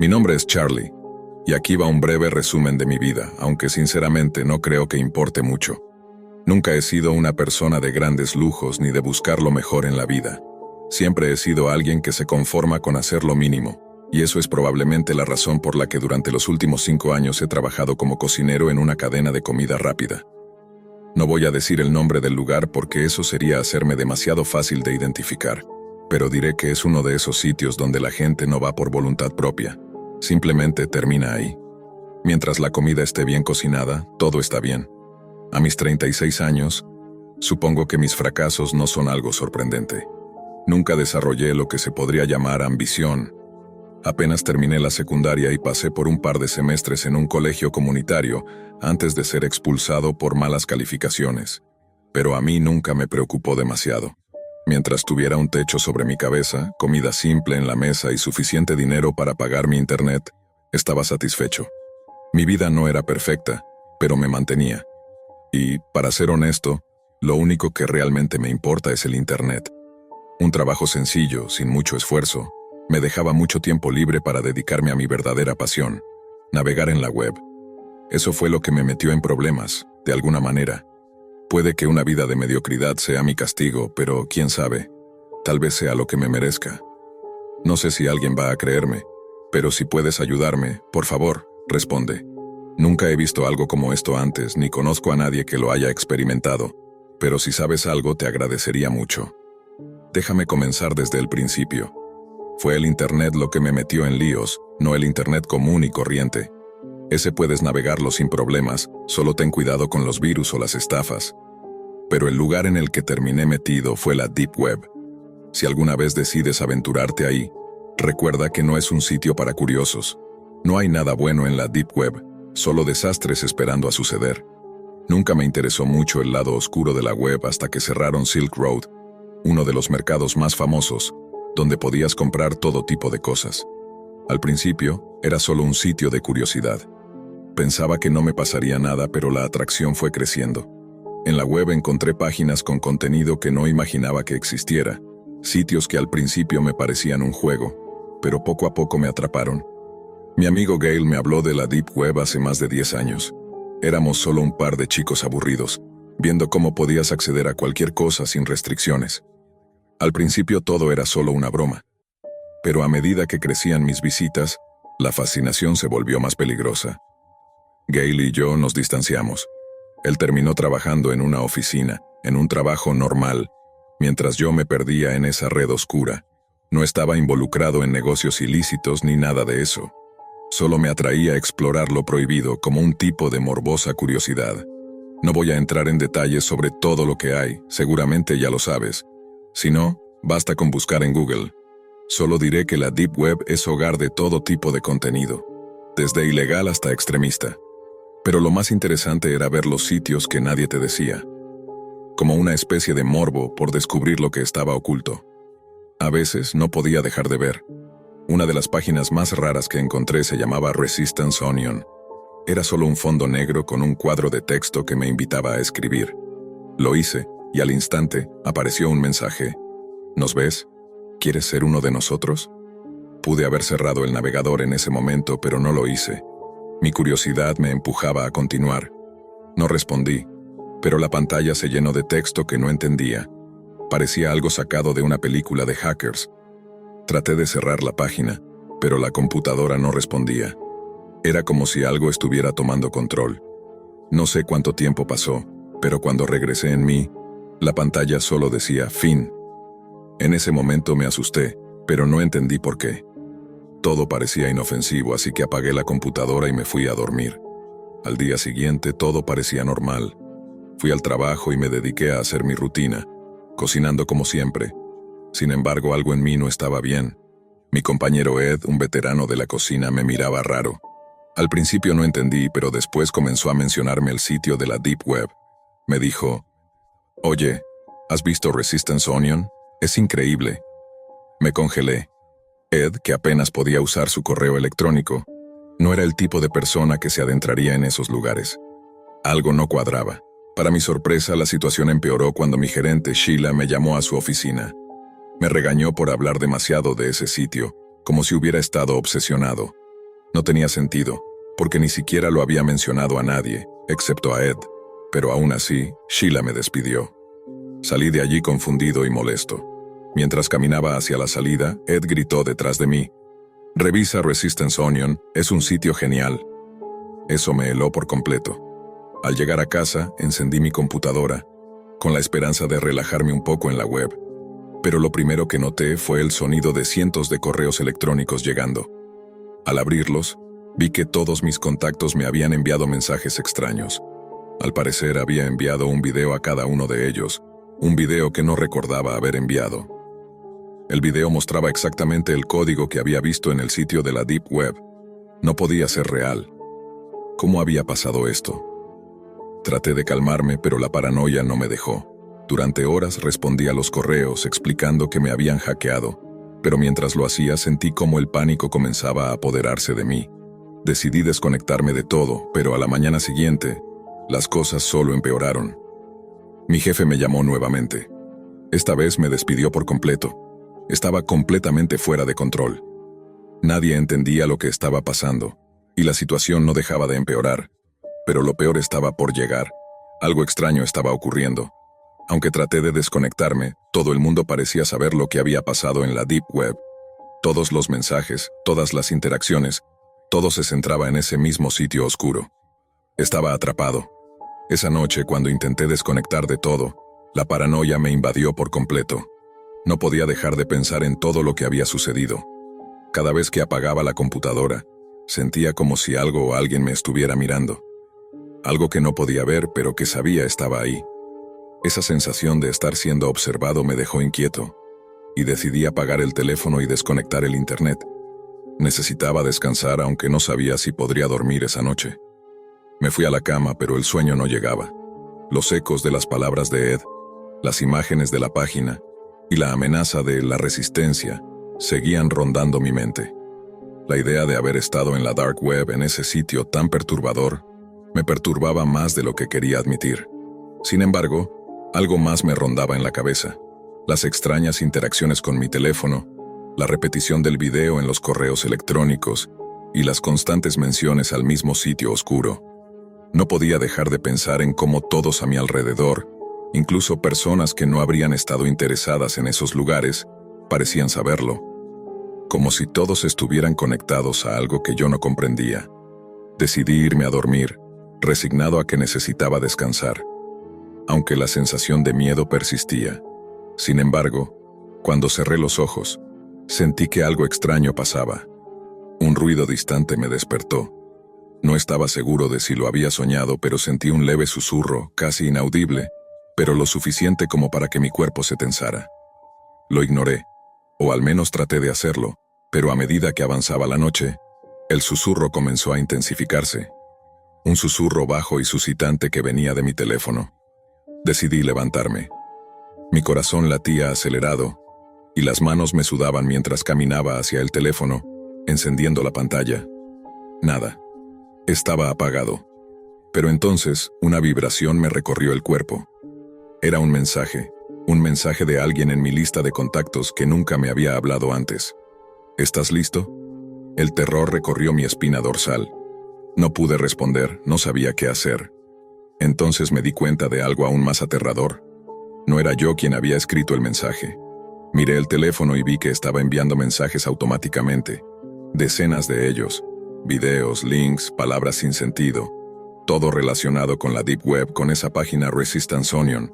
Mi nombre es Charlie, y aquí va un breve resumen de mi vida, aunque sinceramente no creo que importe mucho. Nunca he sido una persona de grandes lujos ni de buscar lo mejor en la vida. Siempre he sido alguien que se conforma con hacer lo mínimo, y eso es probablemente la razón por la que durante los últimos 5 años he trabajado como cocinero en una cadena de comida rápida. No voy a decir el nombre del lugar porque eso sería hacerme demasiado fácil de identificar, pero diré que es uno de esos sitios donde la gente no va por voluntad propia, simplemente termina ahí. Mientras la comida esté bien cocinada, todo está bien. A mis 36 años, supongo que mis fracasos no son algo sorprendente. Nunca desarrollé lo que se podría llamar ambición. Apenas terminé la secundaria y pasé por un par de semestres en un colegio comunitario antes de ser expulsado por malas calificaciones. Pero a mí nunca me preocupó demasiado. Mientras tuviera un techo sobre mi cabeza, comida simple en la mesa y suficiente dinero para pagar mi internet, estaba satisfecho. Mi vida no era perfecta, pero me mantenía. Y, para ser honesto, lo único que realmente me importa es el internet. Un trabajo sencillo, sin mucho esfuerzo, me dejaba mucho tiempo libre para dedicarme a mi verdadera pasión, navegar en la web. Eso fue lo que me metió en problemas, de alguna manera. Puede que una vida de mediocridad sea mi castigo, pero quién sabe, tal vez sea lo que me merezca. No sé si alguien va a creerme, pero si puedes ayudarme, por favor, responde. Nunca he visto algo como esto antes, ni conozco a nadie que lo haya experimentado, pero si sabes algo te agradecería mucho. Déjame comenzar desde el principio. Fue el internet lo que me metió en líos, no el internet común y corriente. Ese puedes navegarlo sin problemas, solo ten cuidado con los virus o las estafas. Pero el lugar en el que terminé metido fue la Deep Web. Si alguna vez decides aventurarte ahí, recuerda que no es un sitio para curiosos. No hay nada bueno en la Deep Web, solo desastres esperando a suceder. Nunca me interesó mucho el lado oscuro de la web hasta que cerraron Silk Road, uno de los mercados más famosos, donde podías comprar todo tipo de cosas. Al principio, era solo un sitio de curiosidad. Pensaba que no me pasaría nada, pero la atracción fue creciendo. En la web encontré páginas con contenido que no imaginaba que existiera, sitios que al principio me parecían un juego, pero poco a poco me atraparon. Mi amigo Gail me habló de la Deep Web hace más de 10 años. Éramos solo un par de chicos aburridos, viendo cómo podías acceder a cualquier cosa sin restricciones. Al principio todo era solo una broma, pero a medida que crecían mis visitas, la fascinación se volvió más peligrosa. Gail y yo nos distanciamos. Él terminó trabajando en una oficina, en un trabajo normal, mientras yo me perdía en esa red oscura. No estaba involucrado en negocios ilícitos ni nada de eso. Solo me atraía explorar lo prohibido como un tipo de morbosa curiosidad. No voy a entrar en detalles sobre todo lo que hay, seguramente ya lo sabes. Si no, basta con buscar en Google. Solo diré que la Deep Web es hogar de todo tipo de contenido, desde ilegal hasta extremista. Pero lo más interesante era ver los sitios que nadie te decía, como una especie de morbo por descubrir lo que estaba oculto. A veces no podía dejar de ver. Una de las páginas más raras que encontré se llamaba Resistance Onion. Era solo un fondo negro con un cuadro de texto que me invitaba a escribir. Lo hice, y al instante apareció un mensaje. ¿Nos ves? ¿Quieres ser uno de nosotros? Pude haber cerrado el navegador en ese momento, pero no lo hice. Mi curiosidad me empujaba a continuar. No respondí, pero la pantalla se llenó de texto que no entendía. Parecía algo sacado de una película de hackers. Traté de cerrar la página, pero la computadora no respondía. Era como si algo estuviera tomando control. No sé cuánto tiempo pasó, pero cuando regresé en mí, la pantalla solo decía fin. En ese momento me asusté, pero no entendí por qué. Todo parecía inofensivo, así que apagué la computadora y me fui a dormir. Al día siguiente todo parecía normal. Fui al trabajo y me dediqué a hacer mi rutina, cocinando como siempre. Sin embargo, algo en mí no estaba bien. Mi compañero Ed, un veterano de la cocina, me miraba raro. Al principio no entendí, pero después comenzó a mencionarme el sitio de la Deep Web. Me dijo, «Oye, ¿has visto Resistance Onion? Es increíble». Me congelé. Ed, que apenas podía usar su correo electrónico, no era el tipo de persona que se adentraría en esos lugares. Algo no cuadraba. Para mi sorpresa, la situación empeoró cuando mi gerente, Sheila, me llamó a su oficina. Me regañó por hablar demasiado de ese sitio, como si hubiera estado obsesionado. No tenía sentido, porque ni siquiera lo había mencionado a nadie, excepto a Ed, pero aún así, Sheila me despidió. Salí de allí confundido y molesto. Mientras caminaba hacia la salida, Ed gritó detrás de mí: «Revisa Resistance Onion, es un sitio genial». Eso me heló por completo. Al llegar a casa, encendí mi computadora, con la esperanza de relajarme un poco en la web. Pero lo primero que noté fue el sonido de cientos de correos electrónicos llegando. Al abrirlos, vi que todos mis contactos me habían enviado mensajes extraños. Al parecer había enviado un video a cada uno de ellos, un video que no recordaba haber enviado. El video mostraba exactamente el código que había visto en el sitio de la Deep Web. No podía ser real. ¿Cómo había pasado esto? Traté de calmarme, pero la paranoia no me dejó. Durante horas respondí a los correos explicando que me habían hackeado, pero mientras lo hacía sentí cómo el pánico comenzaba a apoderarse de mí. Decidí desconectarme de todo, pero a la mañana siguiente, las cosas solo empeoraron. Mi jefe me llamó nuevamente. Esta vez me despidió por completo. Estaba completamente fuera de control. Nadie entendía lo que estaba pasando, y la situación no dejaba de empeorar. Pero lo peor estaba por llegar. Algo extraño estaba ocurriendo. Aunque traté de desconectarme, todo el mundo parecía saber lo que había pasado en la Deep Web. Todos los mensajes, todas las interacciones, todo se centraba en ese mismo sitio oscuro. Estaba atrapado. Esa noche, cuando intenté desconectar de todo, la paranoia me invadió por completo. No podía dejar de pensar en todo lo que había sucedido. Cada vez que apagaba la computadora, sentía como si algo o alguien me estuviera mirando. Algo que no podía ver, pero que sabía estaba ahí. Esa sensación de estar siendo observado me dejó inquieto, y decidí apagar el teléfono y desconectar el internet. Necesitaba descansar, aunque no sabía si podría dormir esa noche. Me fui a la cama, pero el sueño no llegaba. Los ecos de las palabras de Ed, las imágenes de la página y la amenaza de la resistencia seguían rondando mi mente. La idea de haber estado en la dark web, en ese sitio tan perturbador, me perturbaba más de lo que quería admitir. Sin embargo, algo más me rondaba en la cabeza: las extrañas interacciones con mi teléfono, la repetición del video en los correos electrónicos y las constantes menciones al mismo sitio oscuro. No podía dejar de pensar en cómo todos a mi alrededor, incluso personas que no habrían estado interesadas en esos lugares, parecían saberlo. Como si todos estuvieran conectados a algo que yo no comprendía. Decidí irme a dormir, resignado a que necesitaba descansar, aunque la sensación de miedo persistía. Sin embargo, cuando cerré los ojos, sentí que algo extraño pasaba. Un ruido distante me despertó. No estaba seguro de si lo había soñado, pero sentí un leve susurro, casi inaudible, pero lo suficiente como para que mi cuerpo se tensara. Lo ignoré, o al menos traté de hacerlo, pero a medida que avanzaba la noche, el susurro comenzó a intensificarse. Un susurro bajo y suscitante que venía de mi teléfono. Decidí levantarme. Mi corazón latía acelerado, y las manos me sudaban mientras caminaba hacia el teléfono, encendiendo la pantalla. Nada. Estaba apagado. Pero entonces, una vibración me recorrió el cuerpo. Era un mensaje de alguien en mi lista de contactos que nunca me había hablado antes. ¿Estás listo? El terror recorrió mi espina dorsal. No pude responder, no sabía qué hacer. Entonces me di cuenta de algo aún más aterrador. No era yo quien había escrito el mensaje. Miré el teléfono y vi que estaba enviando mensajes automáticamente. Decenas de ellos. Videos, links, palabras sin sentido. Todo relacionado con la Deep Web, con esa página Resistance Onion.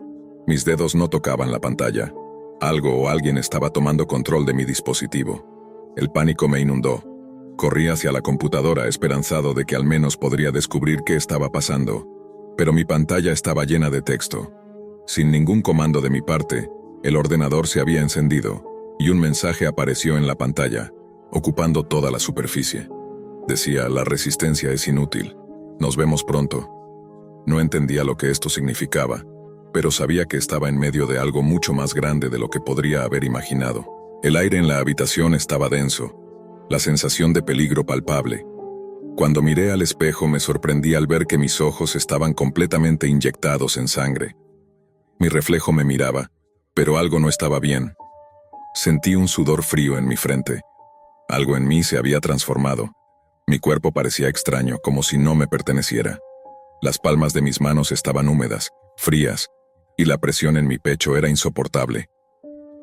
Mis dedos no tocaban la pantalla. Algo o alguien estaba tomando control de mi dispositivo. El pánico me inundó. Corrí hacia la computadora esperanzado de que al menos podría descubrir qué estaba pasando. Pero mi pantalla estaba llena de texto. Sin ningún comando de mi parte, el ordenador se había encendido, y un mensaje apareció en la pantalla, ocupando toda la superficie. Decía: la resistencia es inútil. Nos vemos pronto. No entendía lo que esto significaba, pero sabía que estaba en medio de algo mucho más grande de lo que podría haber imaginado. El aire en la habitación estaba denso, la sensación de peligro palpable. Cuando miré al espejo me sorprendí al ver que mis ojos estaban completamente inyectados en sangre. Mi reflejo me miraba, pero algo no estaba bien. Sentí un sudor frío en mi frente. Algo en mí se había transformado. Mi cuerpo parecía extraño, como si no me perteneciera. Las palmas de mis manos estaban húmedas, frías, y la presión en mi pecho era insoportable.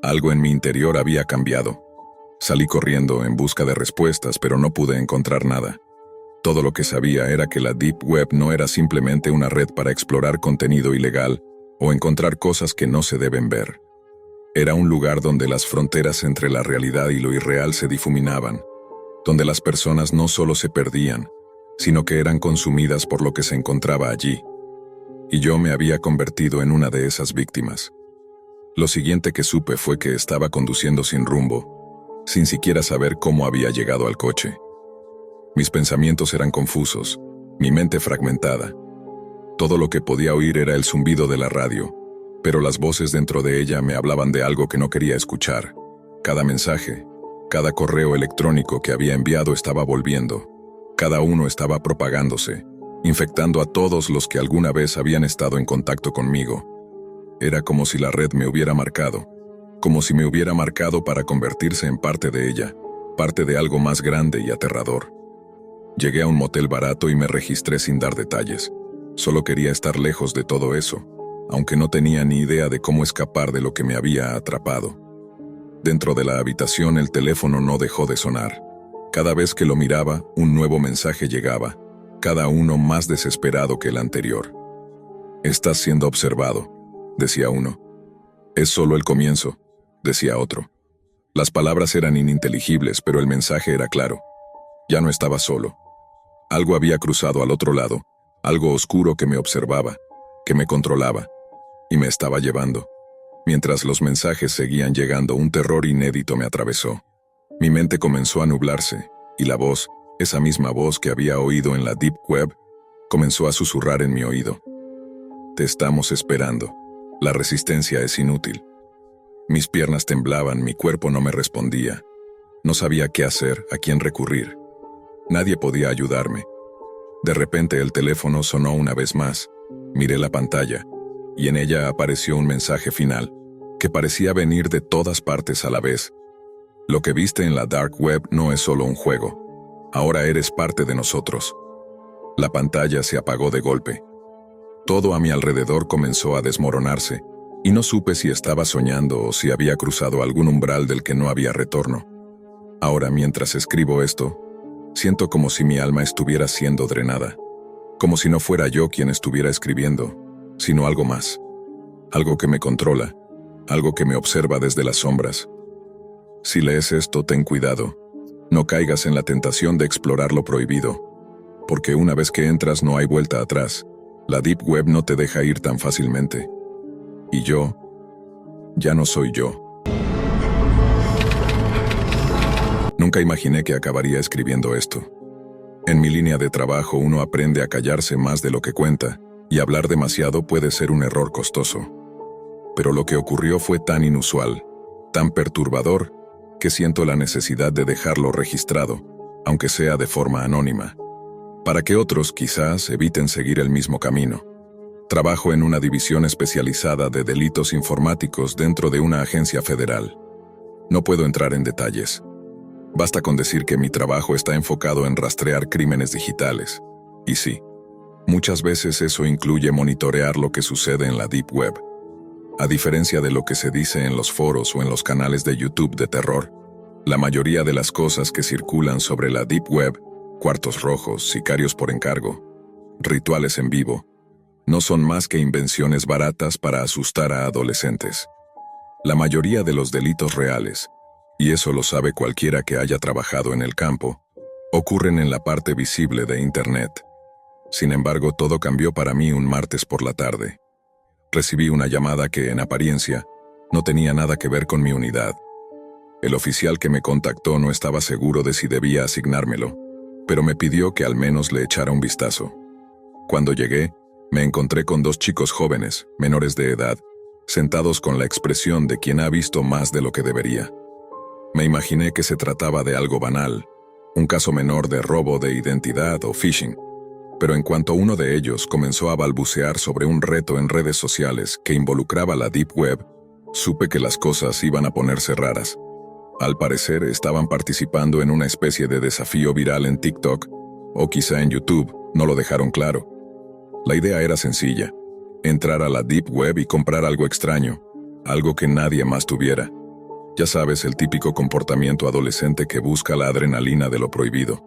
Algo en mi interior había cambiado. Salí corriendo en busca de respuestas, pero no pude encontrar nada. Todo lo que sabía era que la Deep Web no era simplemente una red para explorar contenido ilegal o encontrar cosas que no se deben ver. Era un lugar donde las fronteras entre la realidad y lo irreal se difuminaban, donde las personas no solo se perdían, sino que eran consumidas por lo que se encontraba allí. Y yo me había convertido en una de esas víctimas. Lo siguiente que supe fue que estaba conduciendo sin rumbo, sin siquiera saber cómo había llegado al coche. Mis pensamientos eran confusos, mi mente fragmentada. Todo lo que podía oír era el zumbido de la radio, pero las voces dentro de ella me hablaban de algo que no quería escuchar. Cada mensaje, cada correo electrónico que había enviado estaba volviendo. Cada uno estaba propagándose, infectando a todos los que alguna vez habían estado en contacto conmigo. Era como si la red me hubiera marcado, como si me hubiera marcado para convertirse en parte de ella, parte de algo más grande y aterrador. Llegué a un motel barato y me registré sin dar detalles. Solo quería estar lejos de todo eso, aunque no tenía ni idea de cómo escapar de lo que me había atrapado. Dentro de la habitación el teléfono no dejó de sonar. Cada vez que lo miraba, un nuevo mensaje llegaba, cada uno más desesperado que el anterior. «Estás siendo observado», decía uno. «Es solo el comienzo», decía otro. Las palabras eran ininteligibles, pero el mensaje era claro. Ya no estaba solo. Algo había cruzado al otro lado, algo oscuro que me observaba, que me controlaba, y me estaba llevando. Mientras los mensajes seguían llegando, un terror inédito me atravesó. Mi mente comenzó a nublarse, y la voz, esa misma voz que había oído en la Deep Web, comenzó a susurrar en mi oído. «Te estamos esperando. La resistencia es inútil». Mis piernas temblaban, mi cuerpo no me respondía. No sabía qué hacer, a quién recurrir. Nadie podía ayudarme. De repente el teléfono sonó una vez más. Miré la pantalla, y en ella apareció un mensaje final, que parecía venir de todas partes a la vez. «Lo que viste en la Dark Web no es solo un juego. Ahora eres parte de nosotros». La pantalla se apagó de golpe. Todo a mi alrededor comenzó a desmoronarse, y no supe si estaba soñando o si había cruzado algún umbral del que no había retorno. Ahora, mientras escribo esto, siento como si mi alma estuviera siendo drenada, como si no fuera yo quien estuviera escribiendo, sino algo más, algo que me controla, algo que me observa desde las sombras. Si lees esto, ten cuidado, no caigas en la tentación de explorar lo prohibido, porque una vez que entras no hay vuelta atrás, la Deep Web no te deja ir tan fácilmente. Y yo, ya no soy yo. Nunca imaginé que acabaría escribiendo esto. En mi línea de trabajo uno aprende a callarse más de lo que cuenta, y hablar demasiado puede ser un error costoso. Pero lo que ocurrió fue tan inusual, tan perturbador, que siento la necesidad de dejarlo registrado, aunque sea de forma anónima, para que otros quizás eviten seguir el mismo camino. Trabajo en una división especializada de delitos informáticos dentro de una agencia federal. No puedo entrar en detalles. Basta con decir que mi trabajo está enfocado en rastrear crímenes digitales. Y sí, muchas veces eso incluye monitorear lo que sucede en la Deep Web. A diferencia de lo que se dice en los foros o en los canales de YouTube de terror, la mayoría de las cosas que circulan sobre la Deep Web, cuartos rojos, sicarios por encargo, rituales en vivo, no son más que invenciones baratas para asustar a adolescentes. La mayoría de los delitos reales, y eso lo sabe cualquiera que haya trabajado en el campo, ocurren en la parte visible de Internet. Sin embargo, todo cambió para mí un martes por la tarde. Recibí una llamada que, en apariencia, no tenía nada que ver con mi unidad. El oficial que me contactó no estaba seguro de si debía asignármelo, pero me pidió que al menos le echara un vistazo. Cuando llegué, me encontré con dos chicos jóvenes, menores de edad, sentados con la expresión de quien ha visto más de lo que debería. Me imaginé que se trataba de algo banal, un caso menor de robo de identidad o phishing, pero en cuanto uno de ellos comenzó a balbucear sobre un reto en redes sociales que involucraba la Deep Web, supe que las cosas iban a ponerse raras. Al parecer estaban participando en una especie de desafío viral en TikTok o quizá en YouTube, no lo dejaron claro. La idea era sencilla: entrar a la Deep Web y comprar algo extraño, algo que nadie más tuviera. Ya sabes, el típico comportamiento adolescente que busca la adrenalina de lo prohibido.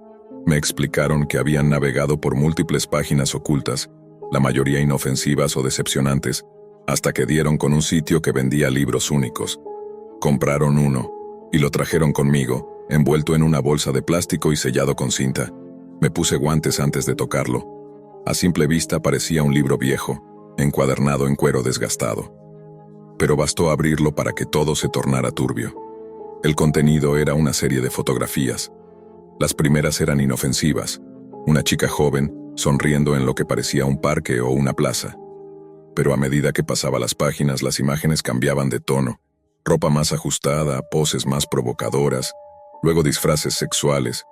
Me explicaron que habían navegado por múltiples páginas ocultas, la mayoría inofensivas o decepcionantes, hasta que dieron con un sitio que vendía libros únicos. Compraron uno, y lo trajeron conmigo, envuelto en una bolsa de plástico y sellado con cinta. Me puse guantes antes de tocarlo. A simple vista parecía un libro viejo, encuadernado en cuero desgastado. Pero bastó abrirlo para que todo se tornara turbio. El contenido era una serie de fotografías. Las primeras eran inofensivas: una chica joven, sonriendo en lo que parecía un parque o una plaza. Pero a medida que pasaba las páginas, las imágenes cambiaban de tono: ropa más ajustada, poses más provocadoras, luego disfraces sexuales,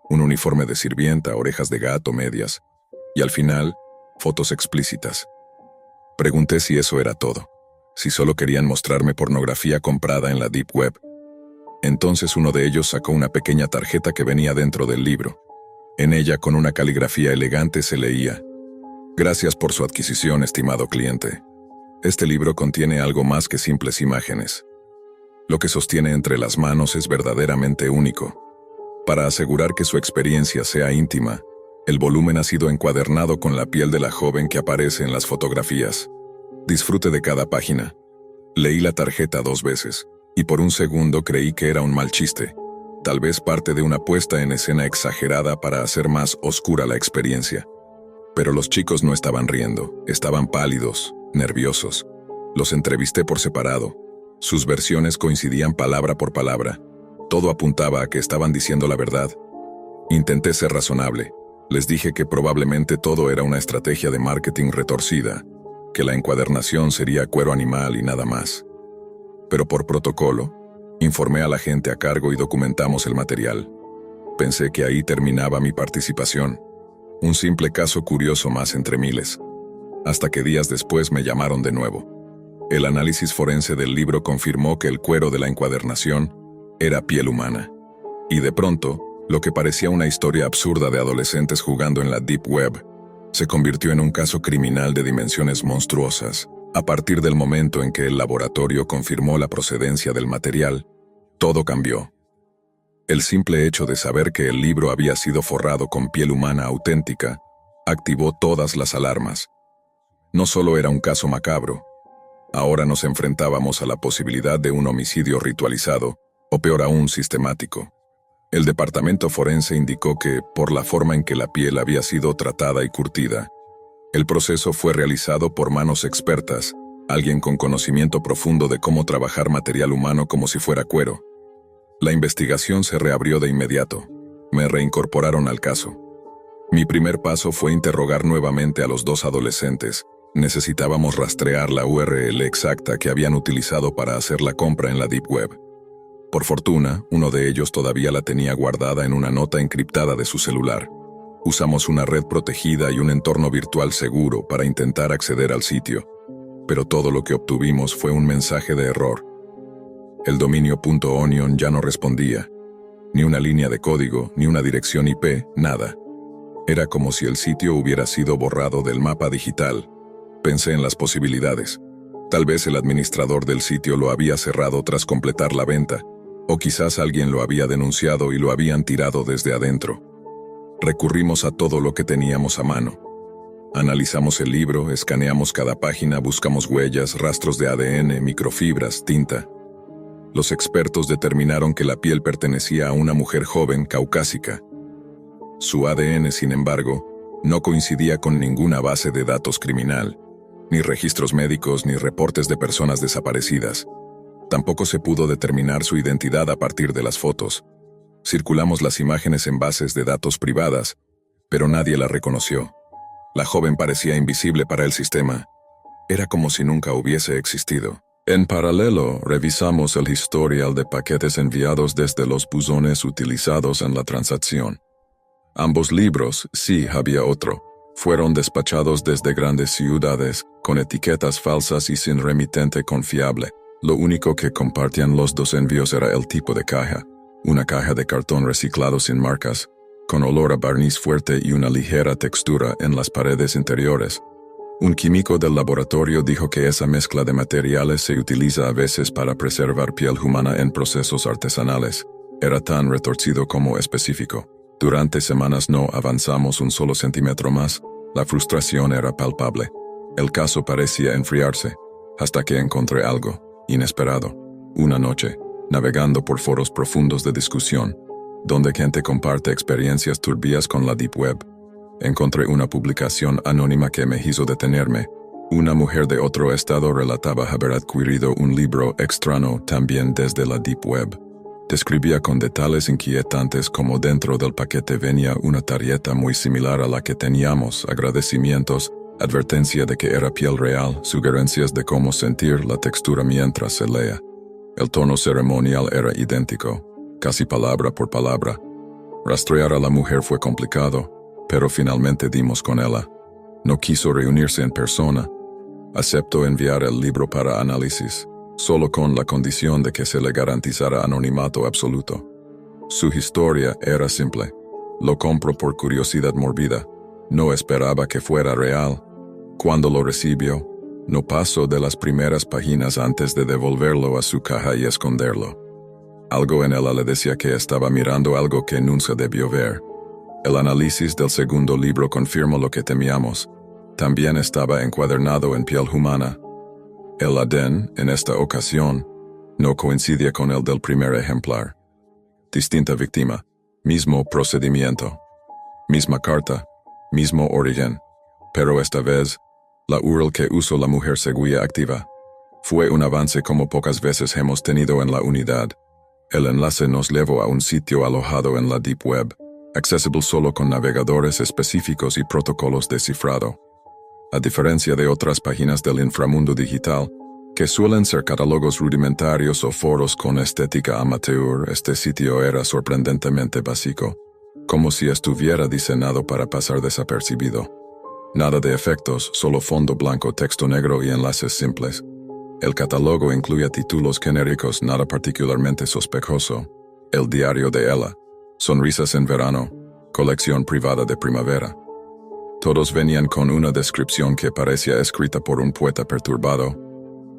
un uniforme de sirvienta, orejas de gato, medias, y al final, fotos explícitas. Pregunté si eso era todo, si solo querían mostrarme pornografía comprada en la Deep Web. Entonces uno de ellos sacó una pequeña tarjeta que venía dentro del libro. En ella, con una caligrafía elegante, se leía: «Gracias por su adquisición, estimado cliente. Este libro contiene algo más que simples imágenes. Lo que sostiene entre las manos es verdaderamente único. Para asegurar que su experiencia sea íntima, el volumen ha sido encuadernado con la piel de la joven que aparece en las fotografías. Disfrute de cada página». Leí la tarjeta 2 veces, y por un segundo creí que era un mal chiste, tal vez parte de una puesta en escena exagerada para hacer más oscura la experiencia. Pero los chicos no estaban riendo, estaban pálidos, nerviosos. Los entrevisté por separado. Sus versiones coincidían palabra por palabra. Todo apuntaba a que estaban diciendo la verdad. Intenté ser razonable. Les dije que probablemente todo era una estrategia de marketing retorcida, que la encuadernación sería cuero animal y nada más. Pero por protocolo, informé a la gente a cargo y documentamos el material. Pensé que ahí terminaba mi participación, un simple caso curioso más entre miles. Hasta que días después me llamaron de nuevo. El análisis forense del libro confirmó que el cuero de la encuadernación era piel humana. Y de pronto, lo que parecía una historia absurda de adolescentes jugando en la Deep Web se convirtió en un caso criminal de dimensiones monstruosas. A partir del momento en que el laboratorio confirmó la procedencia del material, todo cambió. El simple hecho de saber que el libro había sido forrado con piel humana auténtica activó todas las alarmas. No solo era un caso macabro, ahora nos enfrentábamos a la posibilidad de un homicidio ritualizado, o peor aún, sistemático. El departamento forense indicó que, por la forma en que la piel había sido tratada y curtida, el proceso fue realizado por manos expertas, alguien con conocimiento profundo de cómo trabajar material humano como si fuera cuero. La investigación se reabrió de inmediato. Me reincorporaron al caso. Mi primer paso fue interrogar nuevamente a los 2 adolescentes. Necesitábamos rastrear la URL exacta que habían utilizado para hacer la compra en la Deep Web. Por fortuna, uno de ellos todavía la tenía guardada en una nota encriptada de su celular. Usamos una red protegida y un entorno virtual seguro para intentar acceder al sitio, pero todo lo que obtuvimos fue un mensaje de error. El dominio .onion ya no respondía. Ni una línea de código, ni una dirección IP, nada. Era como si el sitio hubiera sido borrado del mapa digital. Pensé en las posibilidades. Tal vez el administrador del sitio lo había cerrado tras completar la venta, o quizás alguien lo había denunciado y lo habían tirado desde adentro. Recurrimos a todo lo que teníamos a mano. Analizamos el libro, escaneamos cada página, buscamos huellas, rastros de ADN, microfibras, tinta. Los expertos determinaron que la piel pertenecía a una mujer joven, caucásica. Su ADN, sin embargo, no coincidía con ninguna base de datos criminal, ni registros médicos ni reportes de personas desaparecidas. Tampoco se pudo determinar su identidad a partir de las fotos. Circulamos las imágenes en bases de datos privadas, pero nadie la reconoció. La joven parecía invisible para el sistema. Era como si nunca hubiese existido. En paralelo, revisamos el historial de paquetes enviados desde los buzones utilizados en la transacción. Ambos libros, sí había otro, fueron despachados desde grandes ciudades, con etiquetas falsas y sin remitente confiable. Lo único que compartían los 2 envíos era el tipo de caja, una caja de cartón reciclado sin marcas. con olor a barniz fuerte y una ligera textura en las paredes interiores. Un químico del laboratorio dijo que esa mezcla de materiales se utiliza a veces para preservar piel humana en procesos artesanales. Era tan retorcido como específico. Durante semanas no avanzamos un solo centímetro más. La frustración era palpable. El caso parecía enfriarse, hasta que encontré algo inesperado. Una noche, navegando por foros profundos de discusión, donde gente comparte experiencias turbias con la Deep Web, encontré una publicación anónima que me hizo detenerme. Una mujer de otro estado relataba haber adquirido un libro extraño también desde la Deep Web. Describía con detalles inquietantes cómo dentro del paquete venía una tarjeta muy similar a la que teníamos, agradecimientos, advertencia de que era piel real, sugerencias de cómo sentir la textura mientras se lea. El tono ceremonial era idéntico, casi palabra por palabra. Rastrear a la mujer fue complicado, pero finalmente dimos con ella. No quiso reunirse en persona. Aceptó enviar el libro para análisis, solo con la condición de que se le garantizara anonimato absoluto. Su historia era simple. Lo compro por curiosidad mórbida. No esperaba que fuera real. Cuando lo recibió, no pasó de las primeras páginas antes de devolverlo a su caja y esconderlo. Algo en ella le decía que estaba mirando algo que nunca debió ver. El análisis del segundo libro confirmó lo que temíamos. También estaba encuadernado en piel humana. El ADN, en esta ocasión, no coincidía con el del primer ejemplar. Distinta víctima, mismo procedimiento, misma carta, mismo origen, pero esta vez, la URL que usó la mujer seguía activa. Fue un avance como pocas veces hemos tenido en la unidad. El enlace nos llevó a un sitio alojado en la Deep Web, accesible solo con navegadores específicos y protocolos de cifrado. A diferencia de otras páginas del inframundo digital, que suelen ser catálogos rudimentarios o foros con estética amateur, este sitio era sorprendentemente básico, como si estuviera diseñado para pasar desapercibido. Nada de efectos, solo fondo blanco, texto negro y enlaces simples. El catálogo incluía títulos genéricos, nada particularmente sospechoso. El diario de Ella, Sonrisas en verano, colección privada de primavera. Todos venían con una descripción que parecía escrita por un poeta perturbado,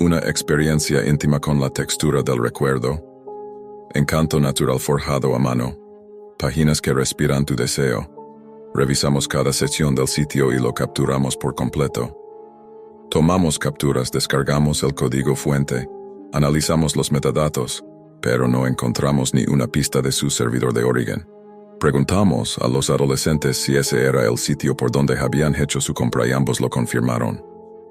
una experiencia íntima con la textura del recuerdo, encanto natural forjado a mano, páginas que respiran tu deseo. Revisamos cada sección del sitio y lo capturamos por completo. Tomamos capturas, descargamos el código fuente, analizamos los metadatos, pero no encontramos ni una pista de su servidor de origen. Preguntamos a los adolescentes si ese era el sitio por donde habían hecho su compra y ambos lo confirmaron.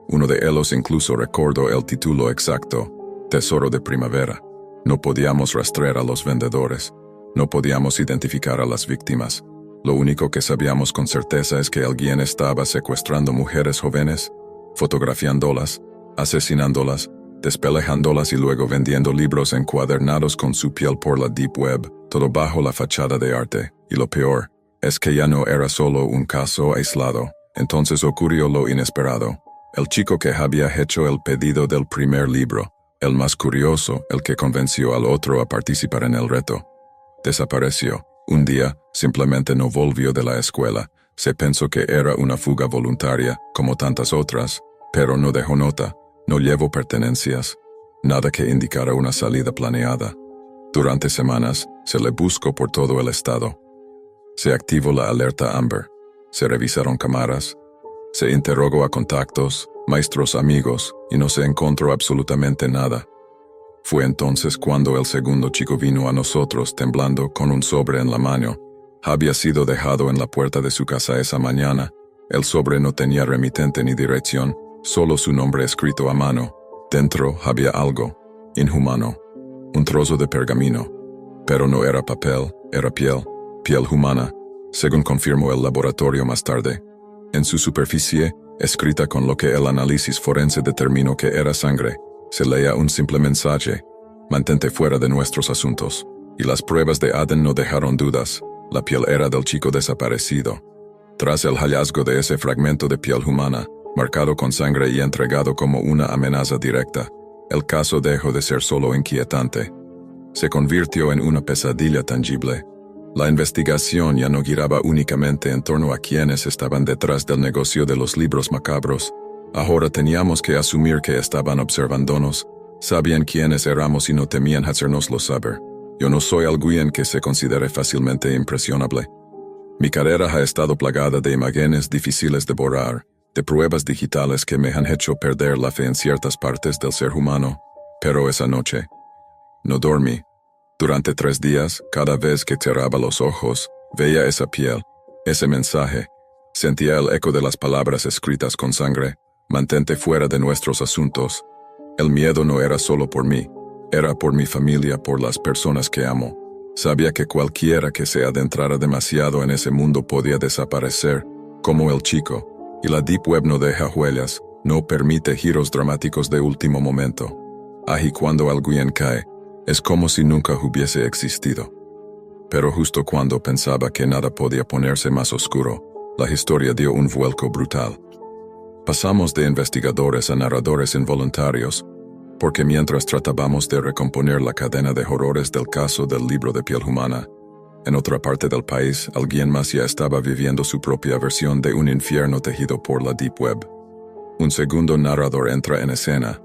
Uno de ellos incluso recordó el título exacto, Tesoro de Primavera. No podíamos rastrear a los vendedores. No podíamos identificar a las víctimas. Lo único que sabíamos con certeza es que alguien estaba secuestrando mujeres jóvenes, fotografiándolas, asesinándolas, despelejándolas y luego vendiendo libros encuadernados con su piel por la Deep Web, todo bajo la fachada de arte. Y lo peor es que ya no era solo un caso aislado. Entonces ocurrió lo inesperado. El chico que había hecho el pedido del primer libro, el más curioso, el que convenció al otro a participar en el reto, desapareció. Un día, simplemente no volvió de la escuela. Se pensó que era una fuga voluntaria, como tantas otras, pero no dejó nota, no llevó pertenencias, nada que indicara una salida planeada. Durante semanas, se le buscó por todo el estado. Se activó la alerta Amber, se revisaron cámaras, se interrogó a contactos, maestros, amigos, y no se encontró absolutamente nada. Fue entonces cuando el segundo chico vino a nosotros temblando con un sobre en la mano. Había sido dejado en la puerta de su casa esa mañana. El sobre no tenía remitente ni dirección, solo su nombre escrito a mano. Dentro había algo inhumano, un trozo de pergamino. Pero no era papel, era piel humana, según confirmó el laboratorio más tarde. En su superficie, escrita con lo que el análisis forense determinó que era sangre, se leía un simple mensaje: mantente fuera de nuestros asuntos. Y las pruebas de ADN no dejaron dudas. La piel era del chico desaparecido. Tras el hallazgo de ese fragmento de piel humana, marcado con sangre y entregado como una amenaza directa, el caso dejó de ser solo inquietante. Se convirtió en una pesadilla tangible. La investigación ya no giraba únicamente en torno a quienes estaban detrás del negocio de los libros macabros. Ahora teníamos que asumir que estaban observándonos, sabían quiénes éramos y no temían hacérnoslo saber. Yo no soy alguien que se considere fácilmente impresionable. Mi carrera ha estado plagada de imágenes difíciles de borrar, de pruebas digitales que me han hecho perder la fe en ciertas partes del ser humano. Pero esa noche, no dormí. Durante 3 días, cada vez que cerraba los ojos, veía esa piel, ese mensaje. Sentía el eco de las palabras escritas con sangre: mantente fuera de nuestros asuntos. El miedo no era solo por mí, era por mi familia, por las personas que amo. Sabía que cualquiera que se adentrara demasiado en ese mundo podía desaparecer, como el chico, y la Deep Web no deja huellas, no permite giros dramáticos de último momento. Y cuando alguien cae, es como si nunca hubiese existido. Pero justo cuando pensaba que nada podía ponerse más oscuro, la historia dio un vuelco brutal. Pasamos de investigadores a narradores involuntarios, porque mientras tratábamos de recomponer la cadena de horrores del caso del libro de piel humana, en otra parte del país alguien más ya estaba viviendo su propia versión de un infierno tejido por la Deep Web. Un segundo narrador entra en escena,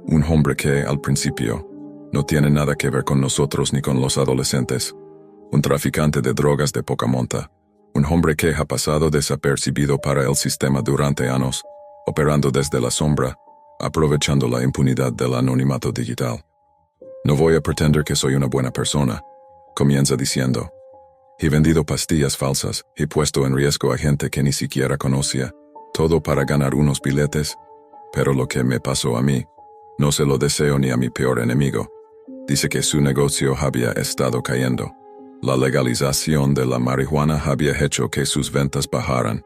un hombre que, al principio, no tiene nada que ver con nosotros ni con los adolescentes. Un traficante de drogas de poca monta. Un hombre que ha pasado desapercibido para el sistema durante años, operando desde la sombra, aprovechando la impunidad del anonimato digital. No voy a pretender que soy una buena persona, comienza diciendo. He vendido pastillas falsas, he puesto en riesgo a gente que ni siquiera conocía, todo para ganar unos billetes, pero lo que me pasó a mí, no se lo deseo ni a mi peor enemigo. Dice que su negocio había estado cayendo. La legalización de la marihuana había hecho que sus ventas bajaran.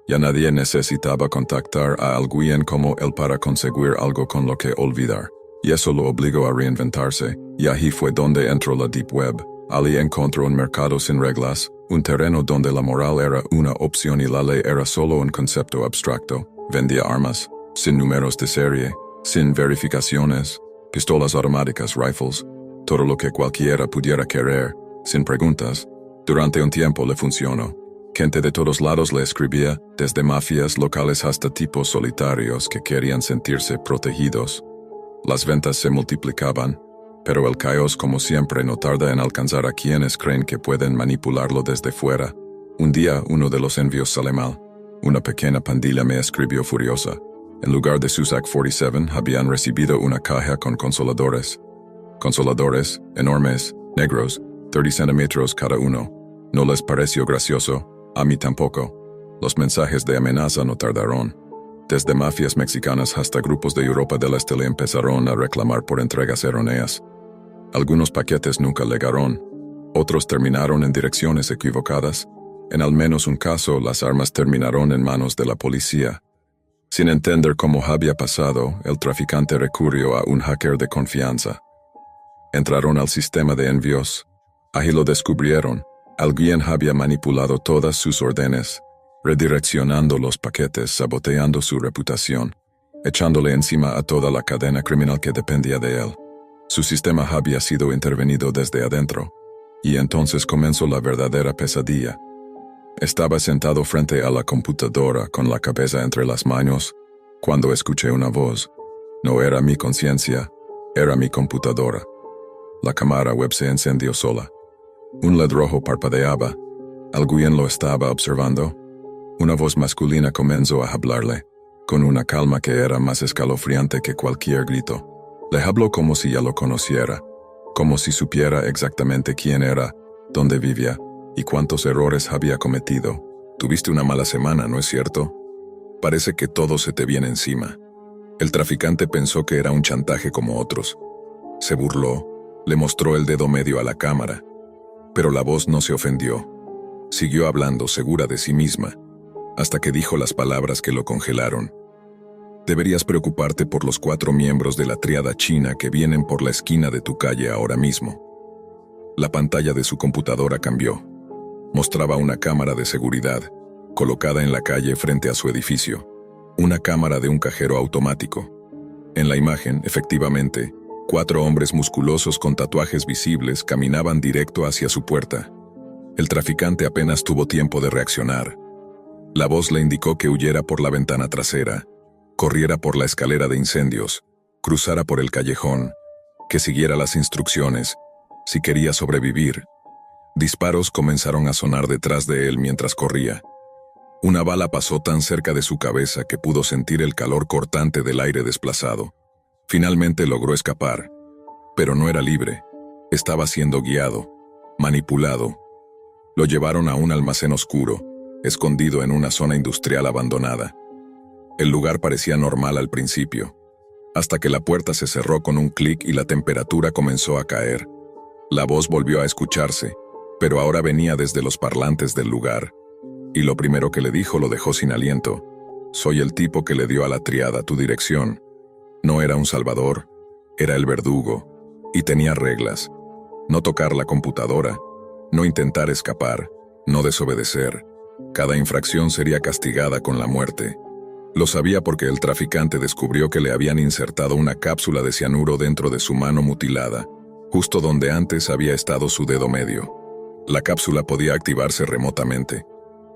Ya nadie necesitaba contactar a alguien como él para conseguir algo con lo que olvidar. Y eso lo obligó a reinventarse, y ahí fue donde entró la Deep Web. Ali encontró un mercado sin reglas, un terreno donde la moral era una opción y la ley era solo un concepto abstracto. Vendía armas, sin números de serie, sin verificaciones, pistolas automáticas, rifles, todo lo que cualquiera pudiera querer, sin preguntas. Durante un tiempo le funcionó. Gente de todos lados le escribía, desde mafias locales hasta tipos solitarios que querían sentirse protegidos. Las ventas se multiplicaban, pero el caos, como siempre, no tarda en alcanzar a quienes creen que pueden manipularlo desde fuera. Un día, uno de los envíos sale mal. Una pequeña pandilla me escribió furiosa. En lugar de sus AK-47, habían recibido una caja con consoladores. Consoladores, enormes, negros, 30 centímetros cada uno. ¿No les pareció gracioso? A mí tampoco. Los mensajes de amenaza no tardaron. Desde mafias mexicanas hasta grupos de Europa del Este le empezaron a reclamar por entregas erróneas. Algunos paquetes nunca llegaron. Otros terminaron en direcciones equivocadas. En al menos un caso, las armas terminaron en manos de la policía. Sin entender cómo había pasado, el traficante recurrió a un hacker de confianza. Entraron al sistema de envíos. Ahí lo descubrieron. Alguien había manipulado todas sus órdenes, redireccionando los paquetes, saboteando su reputación, echándole encima a toda la cadena criminal que dependía de él. Su sistema había sido intervenido desde adentro, y entonces comenzó la verdadera pesadilla. Estaba sentado frente a la computadora con la cabeza entre las manos, cuando escuché una voz. No era mi conciencia, era mi computadora. La cámara web se encendió sola. Un LED rojo parpadeaba. ¿Alguien lo estaba observando? Una voz masculina comenzó a hablarle, con una calma que era más escalofriante que cualquier grito. Le habló como si ya lo conociera, como si supiera exactamente quién era, dónde vivía y cuántos errores había cometido. Tuviste una mala semana, ¿no es cierto? Parece que todo se te viene encima. El traficante pensó que era un chantaje como otros. Se burló, le mostró el dedo medio a la cámara, pero la voz no se ofendió. Siguió hablando segura de sí misma, hasta que dijo las palabras que lo congelaron. Deberías preocuparte por los 4 miembros de la tríada china que vienen por la esquina de tu calle ahora mismo. La pantalla de su computadora cambió. Mostraba una cámara de seguridad, colocada en la calle frente a su edificio. Una cámara de un cajero automático. En la imagen, efectivamente, 4 hombres musculosos con tatuajes visibles caminaban directo hacia su puerta. El traficante apenas tuvo tiempo de reaccionar. La voz le indicó que huyera por la ventana trasera, corriera por la escalera de incendios, cruzara por el callejón, que siguiera las instrucciones, si quería sobrevivir. Disparos comenzaron a sonar detrás de él mientras corría. Una bala pasó tan cerca de su cabeza que pudo sentir el calor cortante del aire desplazado. Finalmente logró escapar, pero no era libre. Estaba siendo guiado, manipulado. Lo llevaron a un almacén oscuro, escondido en una zona industrial abandonada. El lugar parecía normal al principio, hasta que la puerta se cerró con un clic y la temperatura comenzó a caer. La voz volvió a escucharse, pero ahora venía desde los parlantes del lugar. Y lo primero que le dijo lo dejó sin aliento. Soy el tipo que le dio a la triada tu dirección. No era un salvador, era el verdugo, y tenía reglas. No tocar la computadora, no intentar escapar, no desobedecer. Cada infracción sería castigada con la muerte. Lo sabía porque el traficante descubrió que le habían insertado una cápsula de cianuro dentro de su mano mutilada, justo donde antes había estado su dedo medio. La cápsula podía activarse remotamente.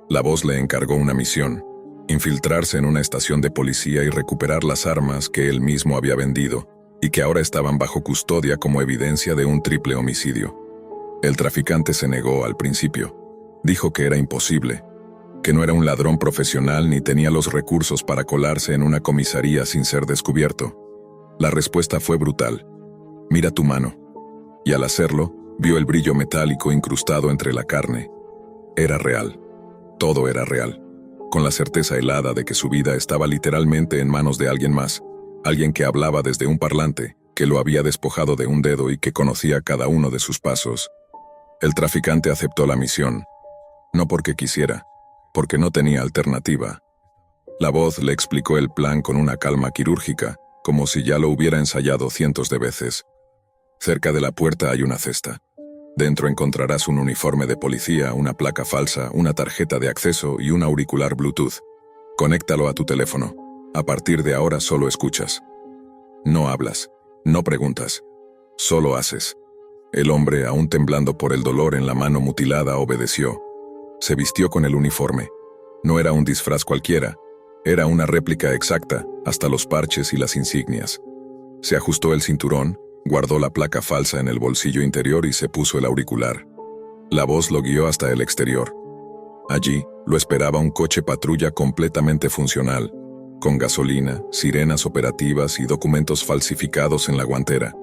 La voz le encargó una misión: infiltrarse en una estación de policía y recuperar las armas que él mismo había vendido y que ahora estaban bajo custodia como evidencia de un triple homicidio. El traficante se negó al principio. Dijo que era imposible, que no era un ladrón profesional ni tenía los recursos para colarse en una comisaría sin ser descubierto. La respuesta fue brutal: mira tu mano. Y al hacerlo, vio el brillo metálico incrustado entre la carne. Era real. Todo era real, con la certeza helada de que su vida estaba literalmente en manos de alguien más, alguien que hablaba desde un parlante, que lo había despojado de un dedo y que conocía cada uno de sus pasos. El traficante aceptó la misión, no porque quisiera, porque no tenía alternativa. La voz le explicó el plan con una calma quirúrgica, como si ya lo hubiera ensayado cientos de veces. Cerca de la puerta hay una cesta. Dentro encontrarás un uniforme de policía, una placa falsa, una tarjeta de acceso y un auricular Bluetooth. Conéctalo a tu teléfono. A partir de ahora solo escuchas. No hablas, no preguntas, solo haces. El hombre, aún temblando por el dolor en la mano mutilada, obedeció. Se vistió con el uniforme. No era un disfraz cualquiera, era una réplica exacta, hasta los parches y las insignias. Se ajustó el cinturón, guardó la placa falsa en el bolsillo interior y se puso el auricular. La voz lo guió hasta el exterior. Allí lo esperaba un coche patrulla completamente funcional, con gasolina, sirenas operativas y documentos falsificados en la guantera.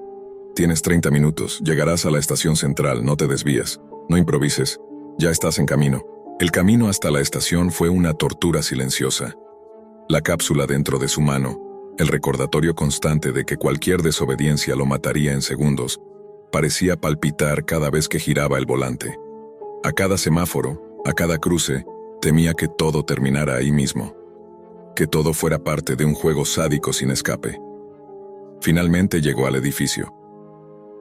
Tienes 30 minutos, llegarás a la estación central, no te desvíes, no improvises, ya estás en camino. El camino hasta la estación fue una tortura silenciosa. La cápsula dentro de su mano, el recordatorio constante de que cualquier desobediencia lo mataría en segundos, parecía palpitar cada vez que giraba el volante. A cada semáforo, a cada cruce, temía que todo terminara ahí mismo. Que todo fuera parte de un juego sádico sin escape. Finalmente llegó al edificio.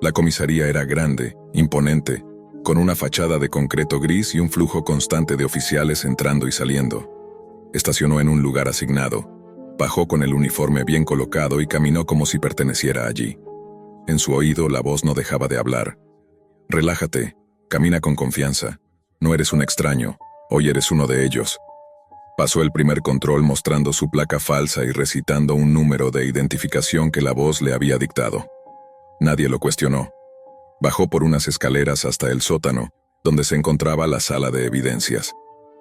La comisaría era grande, imponente, con una fachada de concreto gris y un flujo constante de oficiales entrando y saliendo. Estacionó en un lugar asignado. Bajó con el uniforme bien colocado y caminó como si perteneciera allí. En su oído la voz no dejaba de hablar. Relájate, camina con confianza. No eres un extraño, hoy eres uno de ellos. Pasó el primer control mostrando su placa falsa y recitando un número de identificación que la voz le había dictado. Nadie lo cuestionó. Bajó por unas escaleras hasta el sótano, donde se encontraba la sala de evidencias.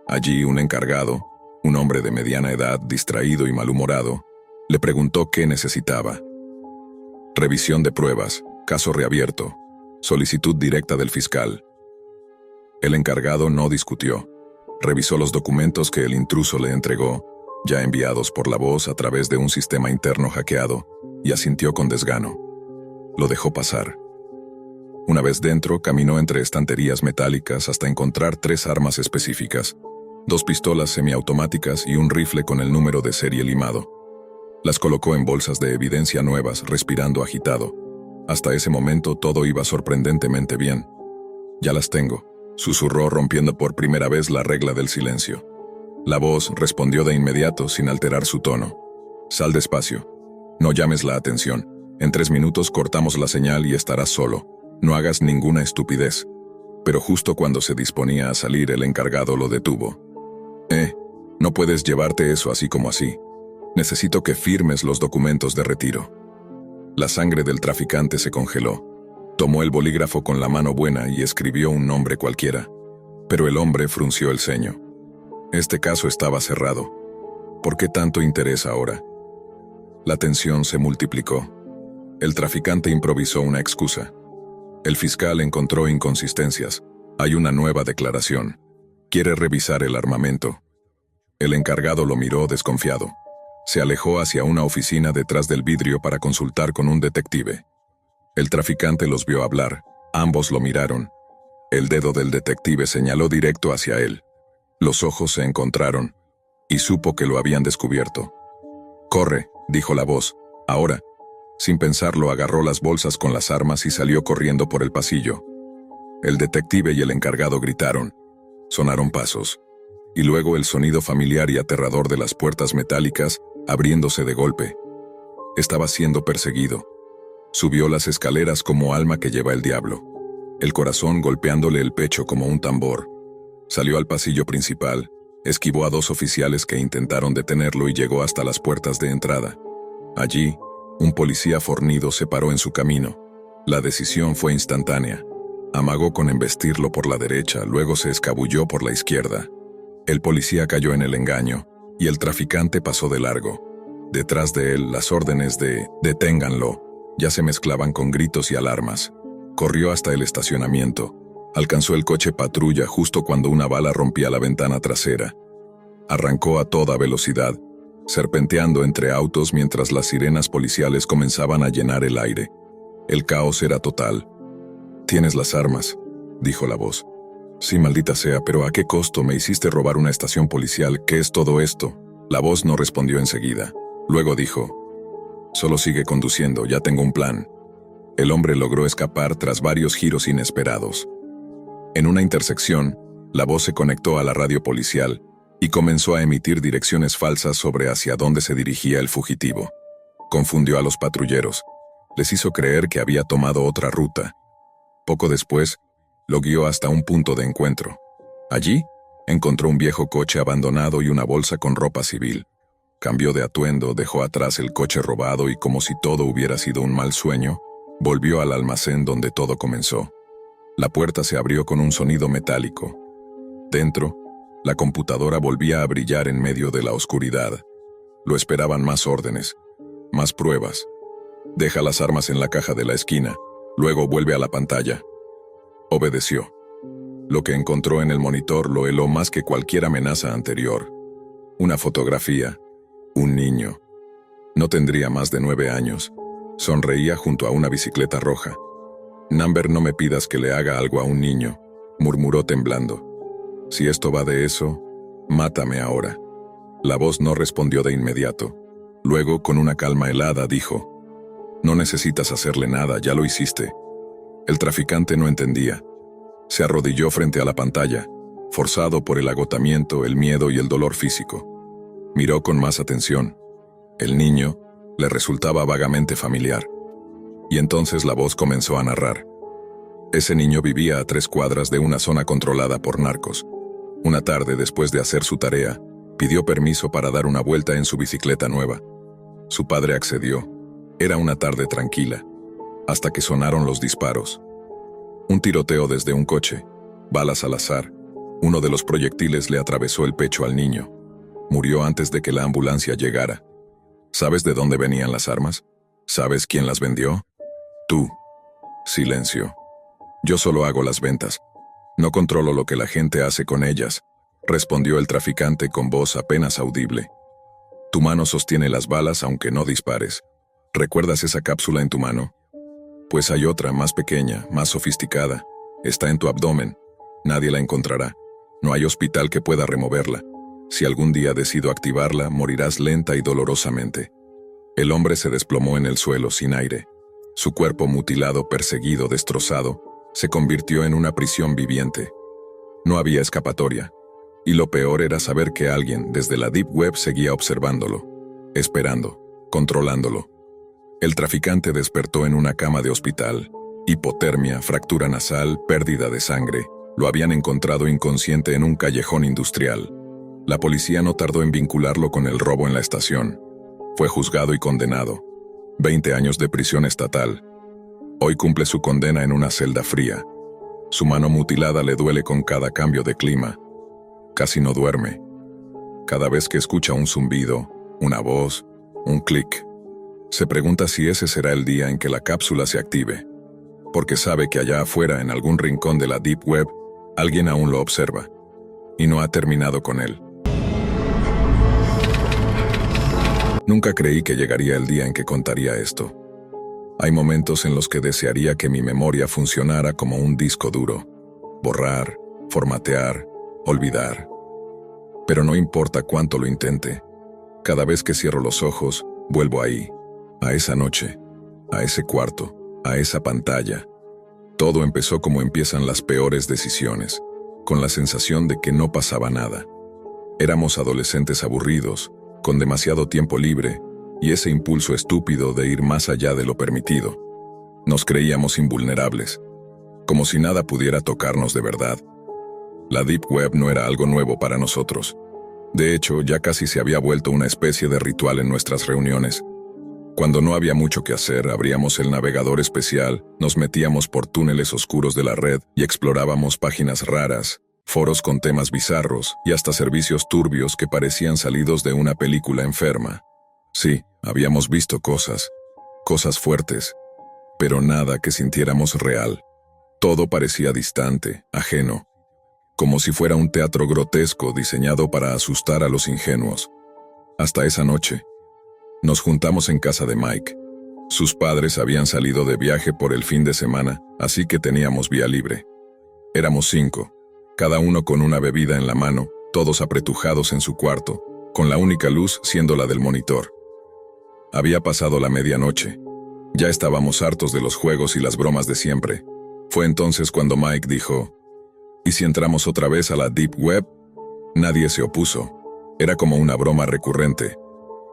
Allí un encargado, un hombre de mediana edad, distraído y malhumorado, le preguntó qué necesitaba. Revisión de pruebas, caso reabierto, solicitud directa del fiscal. El encargado no discutió. Revisó los documentos que el intruso le entregó, ya enviados por la voz a través de un sistema interno hackeado, y asintió con desgano. Lo dejó pasar. Una vez dentro, caminó entre estanterías metálicas hasta encontrar 3 armas específicas, 2 pistolas semiautomáticas y un rifle con el número de serie limado. Las colocó en bolsas de evidencia nuevas, respirando agitado. Hasta ese momento todo iba sorprendentemente bien. Ya las tengo, susurró rompiendo por primera vez la regla del silencio. La voz respondió de inmediato sin alterar su tono. Sal despacio. No llames la atención. En 3 minutos cortamos la señal y estarás solo. No hagas ninguna estupidez. pero justo cuando se disponía a salir, el encargado lo detuvo. No puedes llevarte eso así como así. Necesito que firmes los documentos de retiro. La sangre del traficante se congeló. Tomó el bolígrafo con la mano buena y escribió un nombre cualquiera. Pero el hombre frunció el ceño. Este caso estaba cerrado. ¿Por qué tanto interés ahora? La tensión se multiplicó. El traficante improvisó una excusa. El fiscal encontró inconsistencias. Hay una nueva declaración. Quiere revisar el armamento. El encargado lo miró desconfiado. Se alejó hacia una oficina detrás del vidrio para consultar con un detective. El traficante los vio hablar. Ambos lo miraron. El dedo del detective señaló directo hacia él. Los ojos se encontraron, y supo que lo habían descubierto. «Corre», dijo la voz. Ahora. Sin pensarlo, agarró las bolsas con las armas y salió corriendo por el pasillo. El detective y el encargado gritaron. Sonaron pasos. Y luego el sonido familiar y aterrador de las puertas metálicas abriéndose de golpe. Estaba siendo perseguido. Subió las escaleras como alma que lleva el diablo, el corazón golpeándole el pecho como un tambor. Salió al pasillo principal, esquivó a 2 oficiales que intentaron detenerlo y llegó hasta las puertas de entrada. Allí, un policía fornido se paró en su camino. La decisión fue instantánea. Amagó con embestirlo por la derecha, luego se escabulló por la izquierda. El policía cayó en el engaño, y el traficante pasó de largo. Detrás de él, las órdenes de «deténganlo» ya se mezclaban con gritos y alarmas. Corrió hasta el estacionamiento. Alcanzó el coche patrulla justo cuando una bala rompía la ventana trasera. Arrancó a toda velocidad, serpenteando entre autos mientras las sirenas policiales comenzaban a llenar el aire. El caos era total. «Tienes las armas», dijo la voz. «Sí, maldita sea, pero ¿a qué costo? Me hiciste robar una estación policial. ¿Qué es todo esto?» La voz no respondió enseguida. Luego dijo: «Solo sigue conduciendo, ya tengo un plan». El hombre logró escapar tras varios giros inesperados. En una intersección, la voz se conectó a la radio policial y comenzó a emitir direcciones falsas sobre hacia dónde se dirigía el fugitivo. Confundió a los patrulleros. Les hizo creer que había tomado otra ruta. Poco después, lo guió hasta un punto de encuentro. Allí, encontró un viejo coche abandonado y una bolsa con ropa civil. Cambió de atuendo, dejó atrás el coche robado y, como si todo hubiera sido un mal sueño, volvió al almacén donde todo comenzó. La puerta se abrió con un sonido metálico. Dentro, la computadora volvía a brillar en medio de la oscuridad. Lo esperaban más órdenes, más pruebas. «Deja las armas en la caja de la esquina, luego vuelve a la pantalla». Obedeció. Lo que encontró en el monitor lo heló más que cualquier amenaza anterior. Una fotografía. Un niño. No tendría más de 9 años. Sonreía junto a una bicicleta roja. «Number, no me pidas que le haga algo a un niño», murmuró temblando. «Si esto va de eso, mátame ahora». La voz no respondió de inmediato. Luego, con una calma helada, dijo: «No necesitas hacerle nada, ya lo hiciste». El traficante no entendía. Se arrodilló frente a la pantalla, forzado por el agotamiento, el miedo y el dolor físico. Miró con más atención. El niño le resultaba vagamente familiar. Y entonces la voz comenzó a narrar. Ese niño vivía a 3 cuadras de una zona controlada por narcos. Una tarde, después de hacer su tarea, pidió permiso para dar una vuelta en su bicicleta nueva. Su padre accedió. Era una tarde tranquila, hasta que sonaron los disparos. Un tiroteo desde un coche, balas al azar. Uno de los proyectiles le atravesó el pecho al niño. Murió antes de que la ambulancia llegara. ¿Sabes de dónde venían las armas? ¿Sabes quién las vendió? Tú. Silencio. Yo solo hago las ventas. No controlo lo que la gente hace con ellas, respondió el traficante con voz apenas audible. Tu mano sostiene las balas aunque no dispares. ¿Recuerdas esa cápsula en tu mano? Pues hay otra, más pequeña, más sofisticada. Está en tu abdomen. Nadie la encontrará. No hay hospital que pueda removerla. Si algún día decido activarla, morirás lenta y dolorosamente. El hombre se desplomó en el suelo sin aire. Su cuerpo mutilado, perseguido, destrozado, se convirtió en una prisión viviente. No había escapatoria. Y lo peor era saber que alguien desde la Deep Web seguía observándolo, esperando, controlándolo. El traficante despertó en una cama de hospital. Hipotermia, fractura nasal, pérdida de sangre. Lo habían encontrado inconsciente en un callejón industrial. La policía no tardó en vincularlo con el robo en la estación. Fue juzgado y condenado. 20 años de prisión estatal. Hoy cumple su condena en una celda fría. Su mano mutilada le duele con cada cambio de clima. Casi no duerme. Cada vez que escucha un zumbido, una voz, un clic, se pregunta si ese será el día en que la cápsula se active, porque sabe que allá afuera, en algún rincón de la Deep Web, alguien aún lo observa, y no ha terminado con él. Nunca creí que llegaría el día en que contaría esto. Hay momentos en los que desearía que mi memoria funcionara como un disco duro. Borrar, formatear, olvidar. Pero no importa cuánto lo intente. Cada vez que cierro los ojos, vuelvo ahí, a esa noche, a ese cuarto, a esa pantalla. Todo empezó como empiezan las peores decisiones, con la sensación de que no pasaba nada. Éramos adolescentes aburridos, con demasiado tiempo libre, y ese impulso estúpido de ir más allá de lo permitido. Nos creíamos invulnerables, como si nada pudiera tocarnos de verdad. La Deep Web no era algo nuevo para nosotros. De hecho, ya casi se había vuelto una especie de ritual en nuestras reuniones. Cuando no había mucho que hacer, abríamos el navegador especial, nos metíamos por túneles oscuros de la red y explorábamos páginas raras, foros con temas bizarros y hasta servicios turbios que parecían salidos de una película enferma. Sí, habíamos visto cosas fuertes, pero nada que sintiéramos real. Todo parecía distante, ajeno, como si fuera un teatro grotesco diseñado para asustar a los ingenuos. Hasta esa noche. Nos juntamos en casa de Mike. Sus padres habían salido de viaje por el fin de semana, así que teníamos vía libre. Éramos 5, cada uno con una bebida en la mano, todos apretujados en su cuarto, con la única luz siendo la del monitor. Había pasado la medianoche. Ya estábamos hartos de los juegos y las bromas de siempre. Fue entonces cuando Mike dijo: ¿y si entramos otra vez a la Deep Web? Nadie se opuso. Era como una broma recurrente.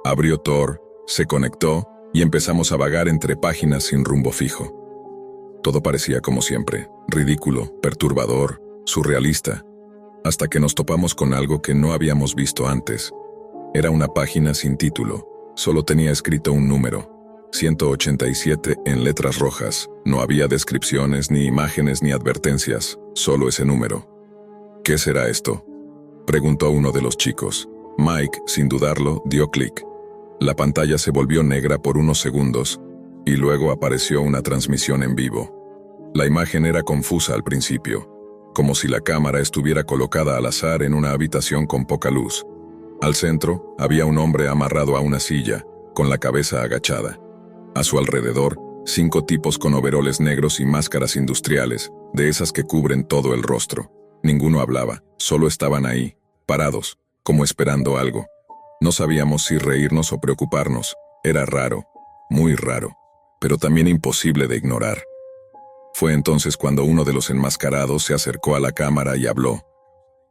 Abrió Tor, se conectó y empezamos a vagar entre páginas sin rumbo fijo. Todo parecía como siempre, ridículo, perturbador, surrealista, hasta que nos topamos con algo que no habíamos visto antes. Era una página sin título, solo tenía escrito un número, 187 en letras rojas. No había descripciones, ni imágenes, ni advertencias, solo ese número. ¿Qué será esto?, preguntó uno de los chicos. Mike, sin dudarlo, dio clic. La pantalla se volvió negra por unos segundos, y luego apareció una transmisión en vivo. La imagen era confusa al principio, como si la cámara estuviera colocada al azar en una habitación con poca luz. Al centro, había un hombre amarrado a una silla, con la cabeza agachada. A su alrededor, 5 tipos con overoles negros y máscaras industriales, de esas que cubren todo el rostro. Ninguno hablaba, solo estaban ahí, parados, como esperando algo. No sabíamos si reírnos o preocuparnos. Era raro, muy raro, pero también imposible de ignorar. Fue entonces cuando uno de los enmascarados se acercó a la cámara y habló.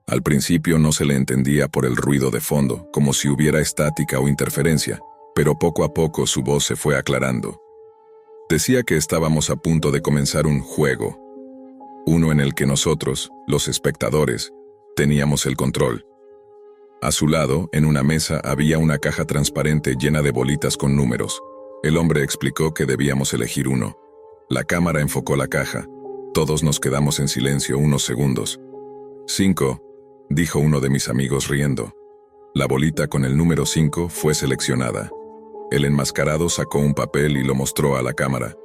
Al principio no se le entendía por el ruido de fondo, como si hubiera estática o interferencia, pero poco a poco su voz se fue aclarando. Decía que estábamos a punto de comenzar un juego, uno en el que nosotros, los espectadores, teníamos el control. A su lado, en una mesa, había una caja transparente llena de bolitas con números. El hombre explicó que debíamos elegir uno. La cámara enfocó la caja. Todos nos quedamos en silencio unos segundos. 5, dijo uno de mis amigos riendo. La bolita con el número 5 fue seleccionada. El enmascarado sacó un papel y lo mostró a la cámara.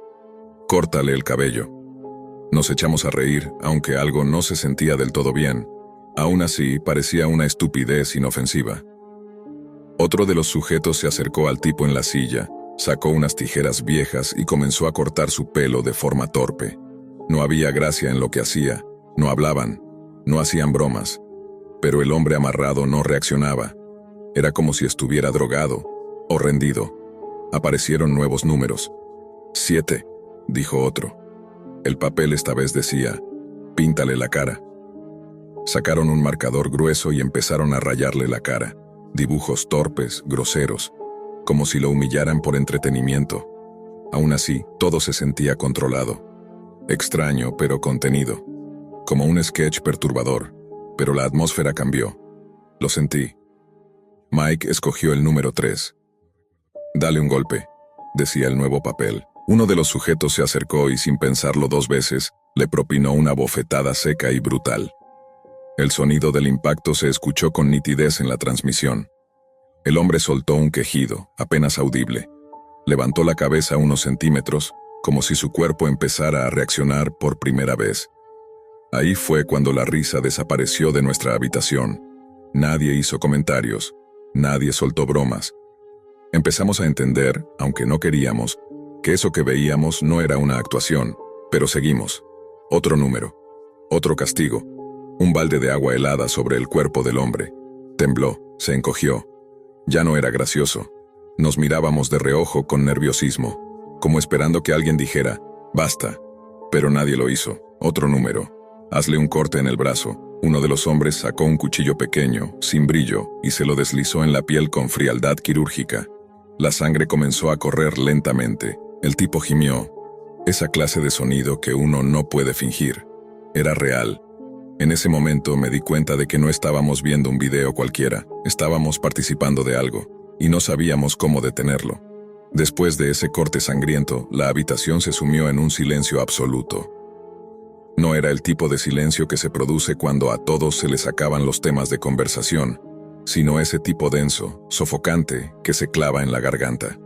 Córtale el cabello. Nos echamos a reír, aunque algo no se sentía del todo bien. Aún así, parecía una estupidez inofensiva. Otro de los sujetos se acercó al tipo en la silla, sacó unas tijeras viejas y comenzó a cortar su pelo de forma torpe. No había gracia en lo que hacía, no hablaban, no hacían bromas. Pero el hombre amarrado no reaccionaba. Era como si estuviera drogado o rendido. Aparecieron nuevos números. 7, dijo otro. El papel esta vez decía: píntale la cara. Sacaron un marcador grueso y empezaron a rayarle la cara. Dibujos torpes, groseros, como si lo humillaran por entretenimiento. Aún así, todo se sentía controlado. Extraño, pero contenido. como un sketch perturbador, pero la atmósfera cambió. Lo sentí. Mike escogió el número 3. «Dale un golpe», decía el nuevo papel. Uno de los sujetos se acercó y, sin pensarlo 2 veces, le propinó una bofetada seca y brutal. El sonido del impacto se escuchó con nitidez en la transmisión. El hombre soltó un quejido, apenas audible. Levantó la cabeza unos centímetros, como si su cuerpo empezara a reaccionar por primera vez. Ahí fue cuando la risa desapareció de nuestra habitación. Nadie hizo comentarios, nadie soltó bromas. Empezamos a entender, aunque no queríamos, que eso que veíamos no era una actuación, pero seguimos. Otro número, otro castigo, un balde de agua helada sobre el cuerpo del hombre. Tembló, se encogió. Ya no era gracioso. Nos mirábamos de reojo con nerviosismo, como esperando que alguien dijera, «Basta», pero nadie lo hizo. Otro número. «Hazle un corte en el brazo». Uno de los hombres sacó un cuchillo pequeño, sin brillo, y se lo deslizó en la piel con frialdad quirúrgica. La sangre comenzó a correr lentamente. El tipo gimió. Esa clase de sonido que uno no puede fingir. Era real. En ese momento me di cuenta de que no estábamos viendo un video cualquiera, estábamos participando de algo, y no sabíamos cómo detenerlo. Después de ese corte sangriento, la habitación se sumió en un silencio absoluto. No era el tipo de silencio que se produce cuando a todos se les acaban los temas de conversación, sino ese tipo denso, sofocante, que se clava en la garganta.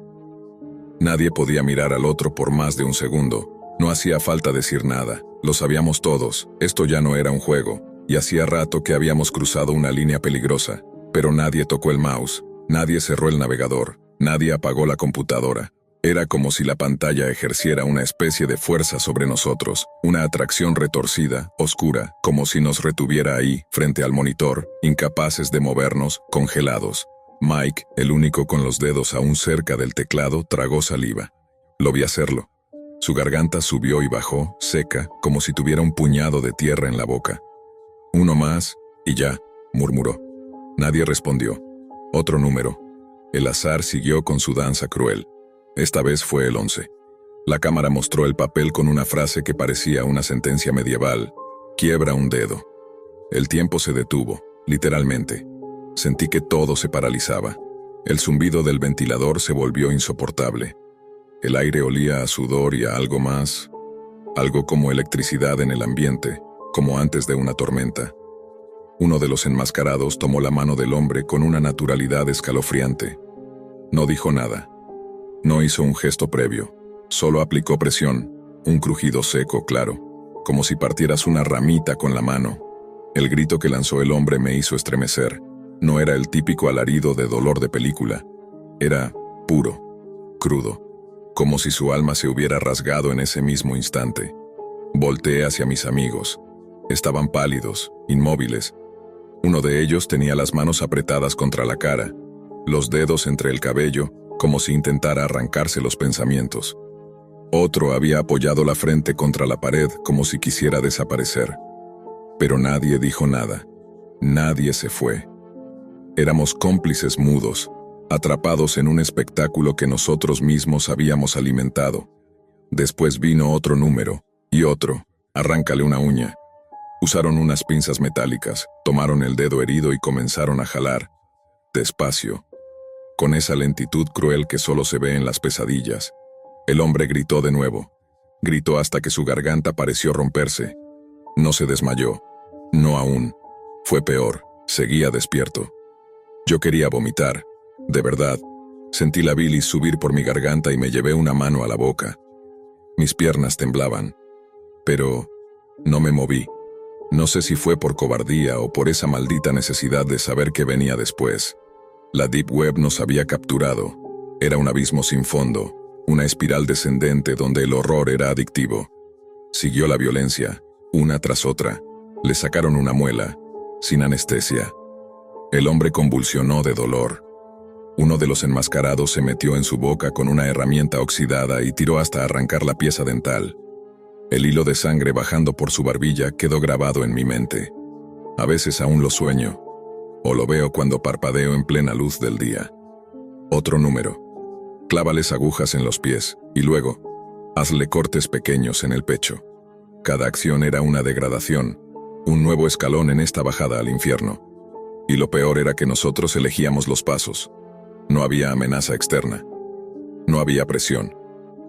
Nadie podía mirar al otro por más de un segundo. No hacía falta decir nada. Lo sabíamos todos. Esto ya no era un juego, y hacía rato que habíamos cruzado una línea peligrosa. Pero nadie tocó el mouse, nadie cerró el navegador, nadie apagó la computadora. Era como si la pantalla ejerciera una especie de fuerza sobre nosotros, una atracción retorcida, oscura, como si nos retuviera ahí, frente al monitor, incapaces de movernos, congelados. Mike, el único con los dedos aún cerca del teclado, tragó saliva. Lo vi hacerlo. Su garganta subió y bajó, seca, como si tuviera un puñado de tierra en la boca. «Uno más, y ya», murmuró. Nadie respondió. Otro número. El azar siguió con su danza cruel. Esta vez fue el 11. La cámara mostró el papel con una frase que parecía una sentencia medieval. «Quiebra un dedo». El tiempo se detuvo, literalmente. Sentí que todo se paralizaba. El zumbido del ventilador se volvió insoportable. El aire olía a sudor y a algo más, algo como electricidad en el ambiente, como antes de una tormenta. Uno de los enmascarados tomó la mano del hombre con una naturalidad escalofriante. No dijo nada. No hizo un gesto previo. Solo aplicó presión, un crujido seco, claro, como si partieras una ramita con la mano. El grito que lanzó el hombre me hizo estremecer. No era el típico alarido de dolor de película. Era puro, crudo, como si su alma se hubiera rasgado en ese mismo instante. Volteé hacia mis amigos. Estaban pálidos, inmóviles. Uno de ellos tenía las manos apretadas contra la cara, los dedos entre el cabello, como si intentara arrancarse los pensamientos. Otro había apoyado la frente contra la pared como si quisiera desaparecer. Pero nadie dijo nada. Nadie se fue. Éramos cómplices mudos, atrapados en un espectáculo que nosotros mismos habíamos alimentado. Después vino otro número, y otro. Arráncale una uña. Usaron unas pinzas metálicas, tomaron el dedo herido y comenzaron a jalar. Despacio. Con esa lentitud cruel que solo se ve en las pesadillas. El hombre gritó de nuevo. Gritó hasta que su garganta pareció romperse. No se desmayó. No aún. Fue peor. Seguía despierto. Yo quería vomitar. De verdad. Sentí la bilis subir por mi garganta y me llevé una mano a la boca. Mis piernas temblaban. Pero no me moví. No sé si fue por cobardía o por esa maldita necesidad de saber qué venía después. La Deep Web nos había capturado. Era un abismo sin fondo, una espiral descendente donde el horror era adictivo. Siguió la violencia, una tras otra. Le sacaron una muela, sin anestesia. El hombre convulsionó de dolor. Uno de los enmascarados se metió en su boca con una herramienta oxidada y tiró hasta arrancar la pieza dental. El hilo de sangre bajando por su barbilla quedó grabado en mi mente. A veces aún lo sueño, o lo veo cuando parpadeo en plena luz del día. Otro número. Clávales agujas en los pies, y luego, hazle cortes pequeños en el pecho. Cada acción era una degradación, Un nuevo escalón en esta bajada al infierno. Y lo peor era que nosotros elegíamos los pasos. No había amenaza externa. No había presión.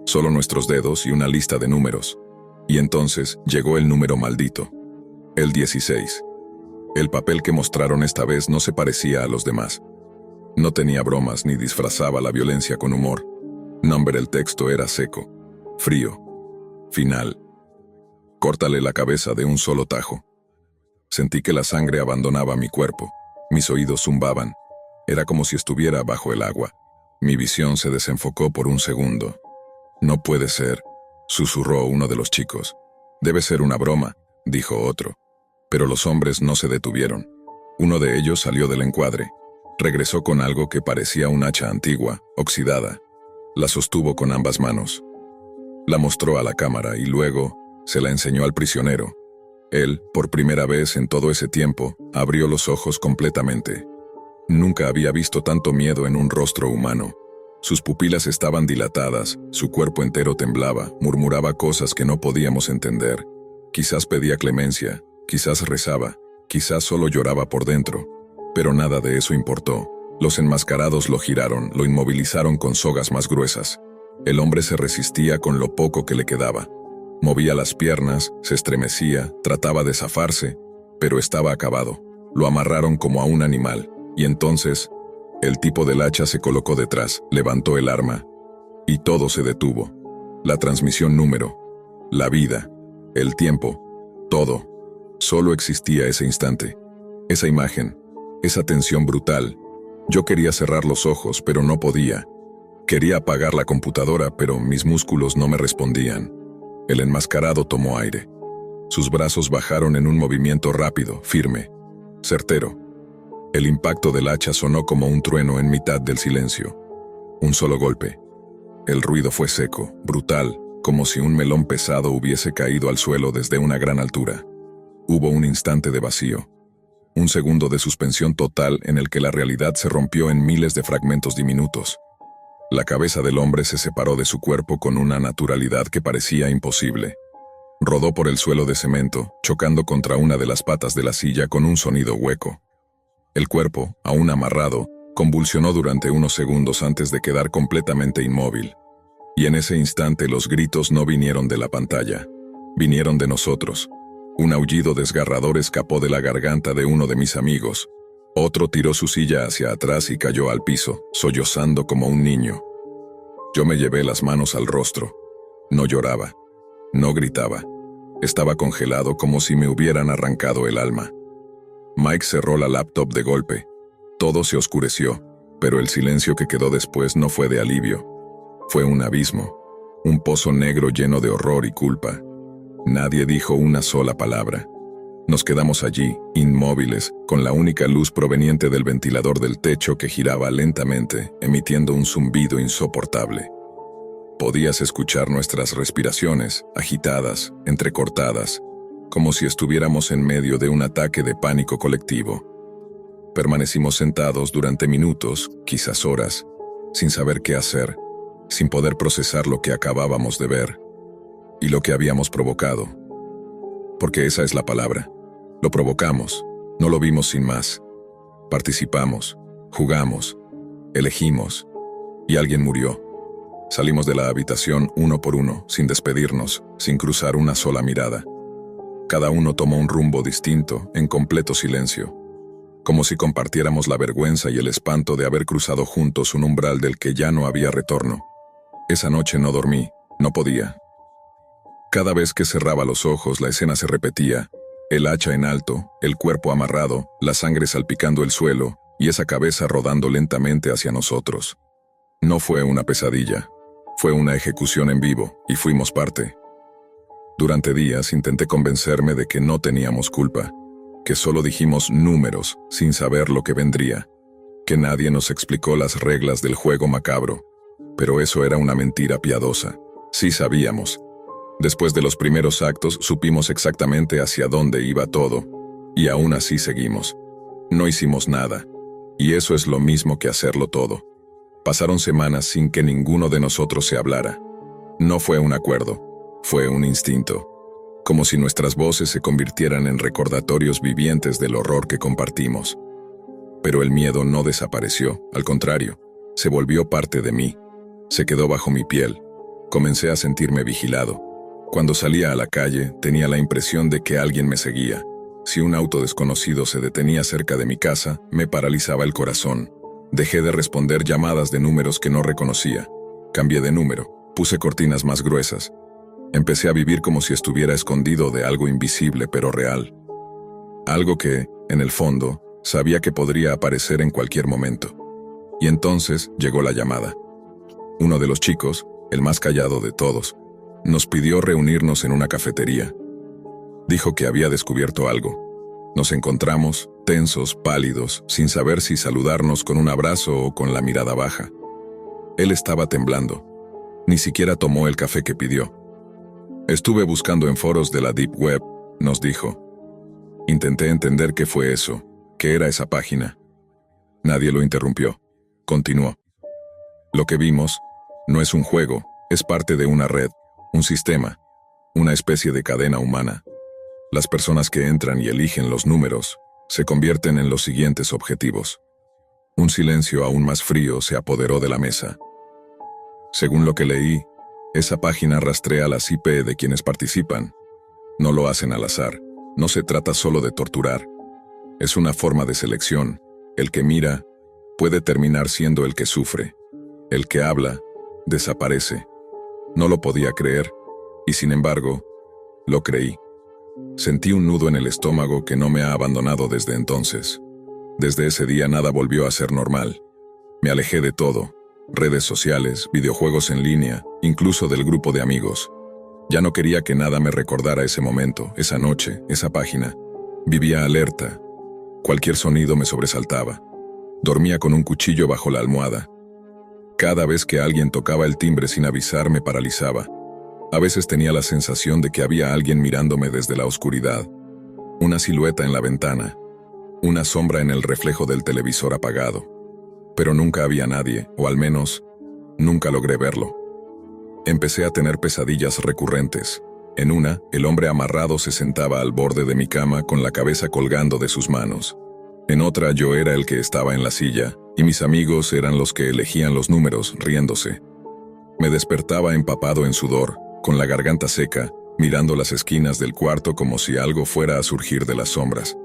Solo nuestros dedos y una lista de números. Y entonces llegó el número maldito. El 16. El papel que mostraron esta vez no se parecía a los demás. No tenía bromas ni disfrazaba la violencia con humor. Nombre el texto era seco, frío, final. Córtale la cabeza de un solo tajo. Sentí que la sangre abandonaba mi cuerpo. Mis oídos zumbaban. Era como si estuviera bajo el agua. Mi visión se desenfocó por un segundo. No puede ser, susurró uno de los chicos. Debe ser una broma, dijo otro. Pero los hombres no se detuvieron. Uno de ellos salió del encuadre. Regresó con algo que parecía un hacha antigua, oxidada. La sostuvo con ambas manos. La mostró a la cámara y luego se la enseñó al prisionero. Él, por primera vez en todo ese tiempo, abrió los ojos completamente. Nunca había visto tanto miedo en un rostro humano. Sus pupilas estaban dilatadas, su cuerpo entero temblaba, murmuraba cosas que no podíamos entender. Quizás pedía clemencia, quizás rezaba, quizás solo lloraba por dentro. Pero nada de eso importó. Los enmascarados lo giraron, lo inmovilizaron con sogas más gruesas. El hombre se resistía con lo poco que le quedaba. Movía las piernas, se estremecía, trataba de zafarse, pero estaba acabado. Lo amarraron como a un animal, y entonces, el tipo del hacha se colocó detrás, levantó el arma, y todo se detuvo. La transmisión número, la vida, el tiempo, todo. Solo existía ese instante, esa imagen, esa tensión brutal. Yo quería cerrar los ojos, pero no podía. Quería apagar la computadora, pero mis músculos no me respondían. El enmascarado tomó aire. Sus brazos bajaron en un movimiento rápido, firme, certero. El impacto del hacha sonó como un trueno en mitad del silencio. Un solo golpe. El ruido fue seco, brutal, como si un melón pesado hubiese caído al suelo desde una gran altura. Hubo un instante de vacío. Un segundo de suspensión total en el que la realidad se rompió en miles de fragmentos diminutos. La cabeza del hombre se separó de su cuerpo con una naturalidad que parecía imposible. Rodó por el suelo de cemento, chocando contra una de las patas de la silla con un sonido hueco. El cuerpo, aún amarrado, convulsionó durante unos segundos antes de quedar completamente inmóvil. Y en ese instante los gritos no vinieron de la pantalla. Vinieron de nosotros. Un aullido desgarrador escapó de la garganta de uno de mis amigos. Otro tiró su silla hacia atrás y cayó al piso, sollozando como un niño. Yo me llevé las manos al rostro. No lloraba. No gritaba. Estaba congelado como si me hubieran arrancado el alma. Mike cerró la laptop de golpe. Todo se oscureció, pero el silencio que quedó después no fue de alivio. Fue un abismo, un pozo negro lleno de horror y culpa. Nadie dijo una sola palabra. Nos quedamos allí, inmóviles, con la única luz proveniente del ventilador del techo que giraba lentamente, emitiendo un zumbido insoportable. Podías escuchar nuestras respiraciones, agitadas, entrecortadas, como si estuviéramos en medio de un ataque de pánico colectivo. Permanecimos sentados durante minutos, quizás horas, sin saber qué hacer, sin poder procesar lo que acabábamos de ver y lo que habíamos provocado. Porque esa es la palabra. Lo provocamos, no lo vimos sin más. Participamos, jugamos, elegimos, y alguien murió. Salimos de la habitación uno por uno, sin despedirnos, sin cruzar una sola mirada. Cada uno tomó un rumbo distinto, en completo silencio, como si compartiéramos la vergüenza y el espanto de haber cruzado juntos un umbral del que ya no había retorno. Esa noche no dormí, no podía. Cada vez que cerraba los ojos, la escena se repetía, el hacha en alto, el cuerpo amarrado, la sangre salpicando el suelo y esa cabeza rodando lentamente hacia nosotros. No fue una pesadilla, fue una ejecución en vivo, y fuimos parte. Durante días intenté convencerme de que no teníamos culpa, que solo dijimos números sin saber lo que vendría, que nadie nos explicó las reglas del juego macabro, pero eso era una mentira piadosa. Sí sabíamos. Después de los primeros actos supimos exactamente hacia dónde iba todo, y aún así seguimos. No hicimos nada, y eso es lo mismo que hacerlo todo. Pasaron semanas sin que ninguno de nosotros se hablara. No fue un acuerdo, fue un instinto. como si nuestras voces se convirtieran en recordatorios vivientes del horror que compartimos. Pero el miedo no desapareció, al contrario, se volvió parte de mí, se quedó bajo mi piel. Comencé a sentirme vigilado. Cuando salía a la calle, tenía la impresión de que alguien me seguía. Si un auto desconocido se detenía cerca de mi casa, me paralizaba el corazón. Dejé de responder llamadas de números que no reconocía. Cambié de número, puse cortinas más gruesas. Empecé a vivir como si estuviera escondido de algo invisible pero real. Algo que, en el fondo, sabía que podría aparecer en cualquier momento. Y entonces llegó la llamada. Uno de los chicos, el más callado de todos, nos pidió reunirnos en una cafetería. Dijo que había descubierto algo. Nos encontramos, tensos, pálidos, sin saber si saludarnos con un abrazo o con la mirada baja. Él estaba temblando. Ni siquiera tomó el café que pidió. Estuve buscando en foros de la Deep Web, nos dijo. Intenté entender qué fue eso, qué era esa página. Nadie lo interrumpió. Continuó. Lo que vimos no es un juego, es parte de una red, un sistema, una especie de cadena humana. Las personas que entran y eligen los números se convierten en los siguientes objetivos. Un silencio aún más frío se apoderó de la mesa. Según lo que leí, esa página rastrea las IP de quienes participan. No lo hacen al azar, no se trata solo de torturar. Es una forma de selección. El que mira puede terminar siendo el que sufre. El que habla desaparece. No lo podía creer, y sin embargo, lo creí. Sentí un nudo en el estómago que no me ha abandonado desde entonces. Desde ese día nada volvió a ser normal. Me alejé de todo. Redes sociales, videojuegos en línea, incluso del grupo de amigos. Ya no quería que nada me recordara ese momento, esa noche, esa página. Vivía alerta. Cualquier sonido me sobresaltaba. Dormía con un cuchillo bajo la almohada. Cada vez que alguien tocaba el timbre sin avisar me paralizaba. A veces tenía la sensación de que había alguien mirándome desde la oscuridad. Una silueta en la ventana. Una sombra en el reflejo del televisor apagado. Pero nunca había nadie, o al menos, nunca logré verlo. Empecé a tener pesadillas recurrentes. En una, el hombre amarrado se sentaba al borde de mi cama con la cabeza colgando de sus manos. En otra, yo era el que estaba en la silla, y mis amigos eran los que elegían los números, riéndose. Me despertaba empapado en sudor, con la garganta seca, mirando las esquinas del cuarto como si algo fuera a surgir de las sombras.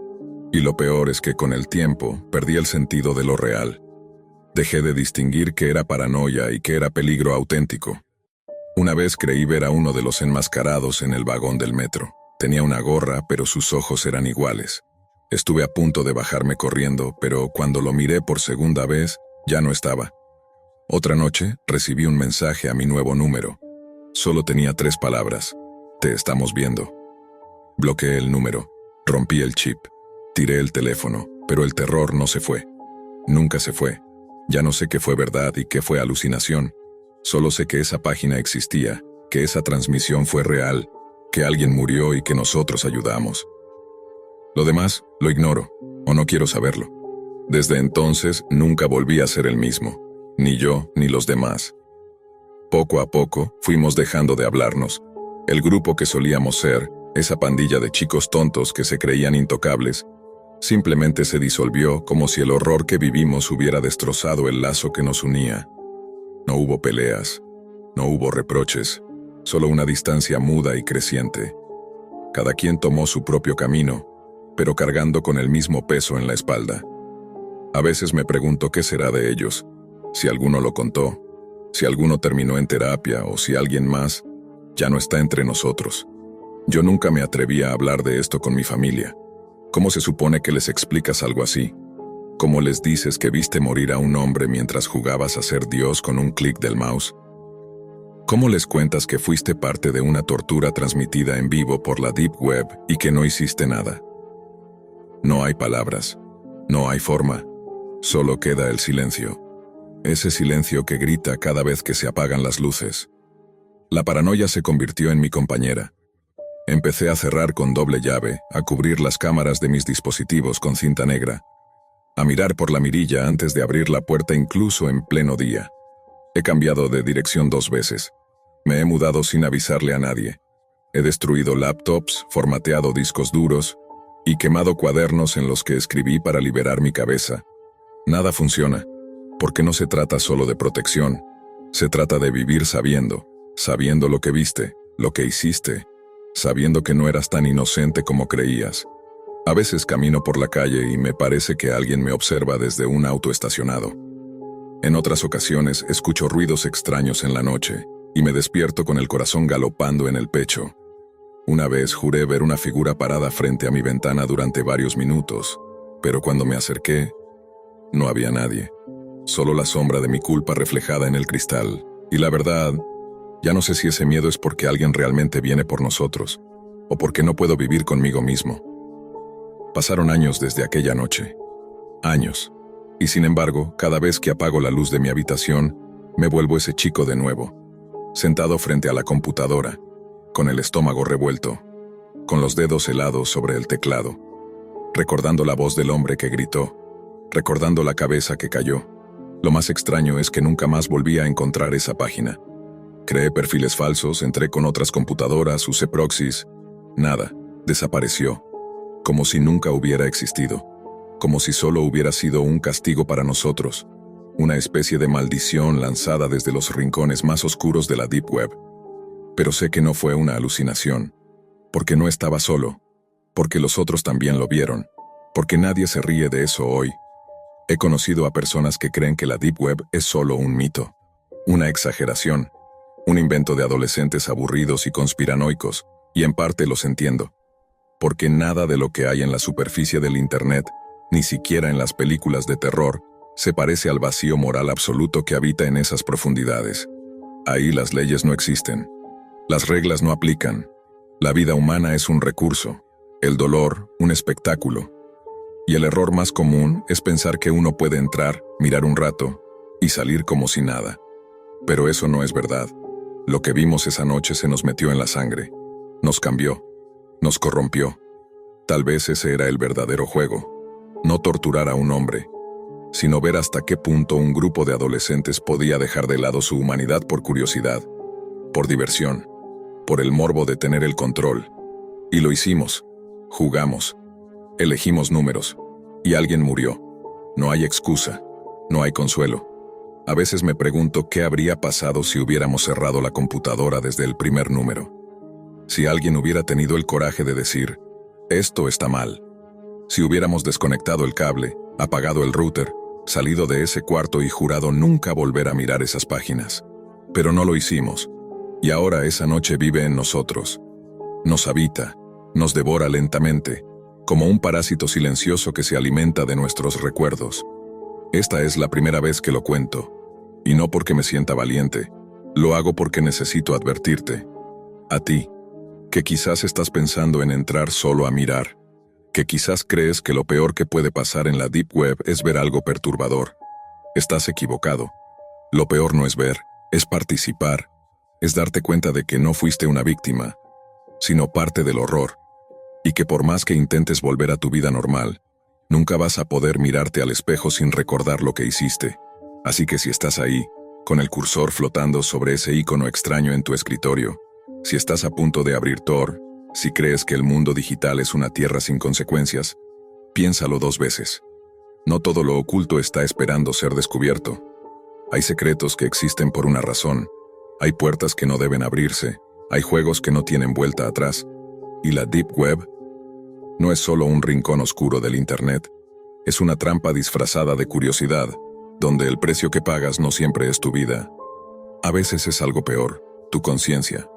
Y lo peor es que con el tiempo perdí el sentido de lo real. Dejé de distinguir qué era paranoia y qué era peligro auténtico. Una vez creí ver a uno de los enmascarados en el vagón del metro. Tenía una gorra, pero sus ojos eran iguales. Estuve a punto de bajarme corriendo, pero cuando lo miré por segunda vez, ya no estaba. Otra noche, recibí un mensaje a mi nuevo número. Solo tenía 3 palabras. Te estamos viendo. Bloqueé el número. Rompí el chip. Tiré el teléfono, pero el terror no se fue. Nunca se fue. Ya no sé qué fue verdad y qué fue alucinación. Solo sé que esa página existía, que esa transmisión fue real, que alguien murió y que nosotros ayudamos. Lo demás, lo ignoro, o no quiero saberlo. Desde entonces, nunca volví a ser el mismo, ni yo ni los demás. Poco a poco, fuimos dejando de hablarnos. El grupo que solíamos ser, esa pandilla de chicos tontos que se creían intocables, simplemente se disolvió como si el horror que vivimos hubiera destrozado el lazo que nos unía. No hubo peleas, no hubo reproches, solo una distancia muda y creciente. Cada quien tomó su propio camino, pero cargando con el mismo peso en la espalda. A veces me pregunto qué será de ellos, si alguno lo contó, si alguno terminó en terapia o si alguien más ya no está entre nosotros. Yo nunca me atreví a hablar de esto con mi familia. ¿Cómo se supone que les explicas algo así? ¿Cómo les dices que viste morir a un hombre mientras jugabas a ser Dios con un clic del mouse? ¿Cómo les cuentas que fuiste parte de una tortura transmitida en vivo por la Deep Web y que no hiciste nada? No hay palabras, no hay forma, solo queda el silencio. Ese silencio que grita cada vez que se apagan las luces. La paranoia se convirtió en mi compañera. Empecé a cerrar con doble llave, a cubrir las cámaras de mis dispositivos con cinta negra, a mirar por la mirilla antes de abrir la puerta incluso en pleno día. He cambiado de dirección 2 veces. Me he mudado sin avisarle a nadie. He destruido laptops, formateado discos duros y quemado cuadernos en los que escribí para liberar mi cabeza. Nada funciona, porque no se trata solo de protección. Se trata de vivir sabiendo lo que viste, lo que hiciste, sabiendo que no eras tan inocente como creías. A veces camino por la calle y me parece que alguien me observa desde un auto estacionado. En otras ocasiones escucho ruidos extraños en la noche y me despierto con el corazón galopando en el pecho. Una vez juré ver una figura parada frente a mi ventana durante varios minutos, pero cuando me acerqué, no había nadie. Solo la sombra de mi culpa reflejada en el cristal. Y la verdad, ya no sé si ese miedo es porque alguien realmente viene por nosotros, o porque no puedo vivir conmigo mismo. Pasaron años desde aquella noche. Años. Y sin embargo, cada vez que apago la luz de mi habitación, me vuelvo ese chico de nuevo, sentado frente a la computadora, con el estómago revuelto, con los dedos helados sobre el teclado, recordando la voz del hombre que gritó, recordando la cabeza que cayó. Lo más extraño es que nunca más volví a encontrar esa página. Creé perfiles falsos, entré con otras computadoras, usé proxies. Nada, desapareció, como si nunca hubiera existido, como si solo hubiera sido un castigo para nosotros, una especie de maldición lanzada desde los rincones más oscuros de la Deep Web. Pero sé que no fue una alucinación, porque no estaba solo, porque los otros también lo vieron, porque nadie se ríe de eso hoy. He conocido a personas que creen que la Deep Web es solo un mito, una exageración, un invento de adolescentes aburridos y conspiranoicos, y en parte los entiendo, porque nada de lo que hay en la superficie del Internet, ni siquiera en las películas de terror, se parece al vacío moral absoluto que habita en esas profundidades. Ahí las leyes no existen, las reglas no aplican, la vida humana es un recurso, el dolor un espectáculo, y el error más común es pensar que uno puede entrar, mirar un rato, y salir como si nada. Pero eso no es verdad. Lo que vimos esa noche se nos metió en la sangre, nos cambió, nos corrompió. Tal vez ese era el verdadero juego. No torturar a un hombre, sino ver hasta qué punto un grupo de adolescentes podía dejar de lado su humanidad por curiosidad, por diversión, por el morbo de tener el control. Y lo hicimos, jugamos, elegimos números, y alguien murió. No hay excusa, no hay consuelo. A veces me pregunto qué habría pasado si hubiéramos cerrado la computadora desde el primer número. Si alguien hubiera tenido el coraje de decir, esto está mal. Si hubiéramos desconectado el cable, apagado el router, salido de ese cuarto y jurado nunca volver a mirar esas páginas. Pero no lo hicimos. Y ahora esa noche vive en nosotros. Nos habita, nos devora lentamente, como un parásito silencioso que se alimenta de nuestros recuerdos. Esta es la primera vez que lo cuento, y no porque me sienta valiente, lo hago porque necesito advertirte. A ti, que quizás estás pensando en entrar solo a mirar, que quizás crees que lo peor que puede pasar en la Deep Web es ver algo perturbador. Estás equivocado. Lo peor no es ver, es participar, es darte cuenta de que no fuiste una víctima, sino parte del horror, y que por más que intentes volver a tu vida normal, nunca vas a poder mirarte al espejo sin recordar lo que hiciste. Así que si estás ahí, con el cursor flotando sobre ese icono extraño en tu escritorio, si estás a punto de abrir Tor, si crees que el mundo digital es una tierra sin consecuencias, piénsalo 2 veces. No todo lo oculto está esperando ser descubierto. Hay secretos que existen por una razón, hay puertas que no deben abrirse, hay juegos que no tienen vuelta atrás, y la Deep Web no es solo un rincón oscuro del Internet, es una trampa disfrazada de curiosidad, donde el precio que pagas no siempre es tu vida. A veces es algo peor, tu conciencia.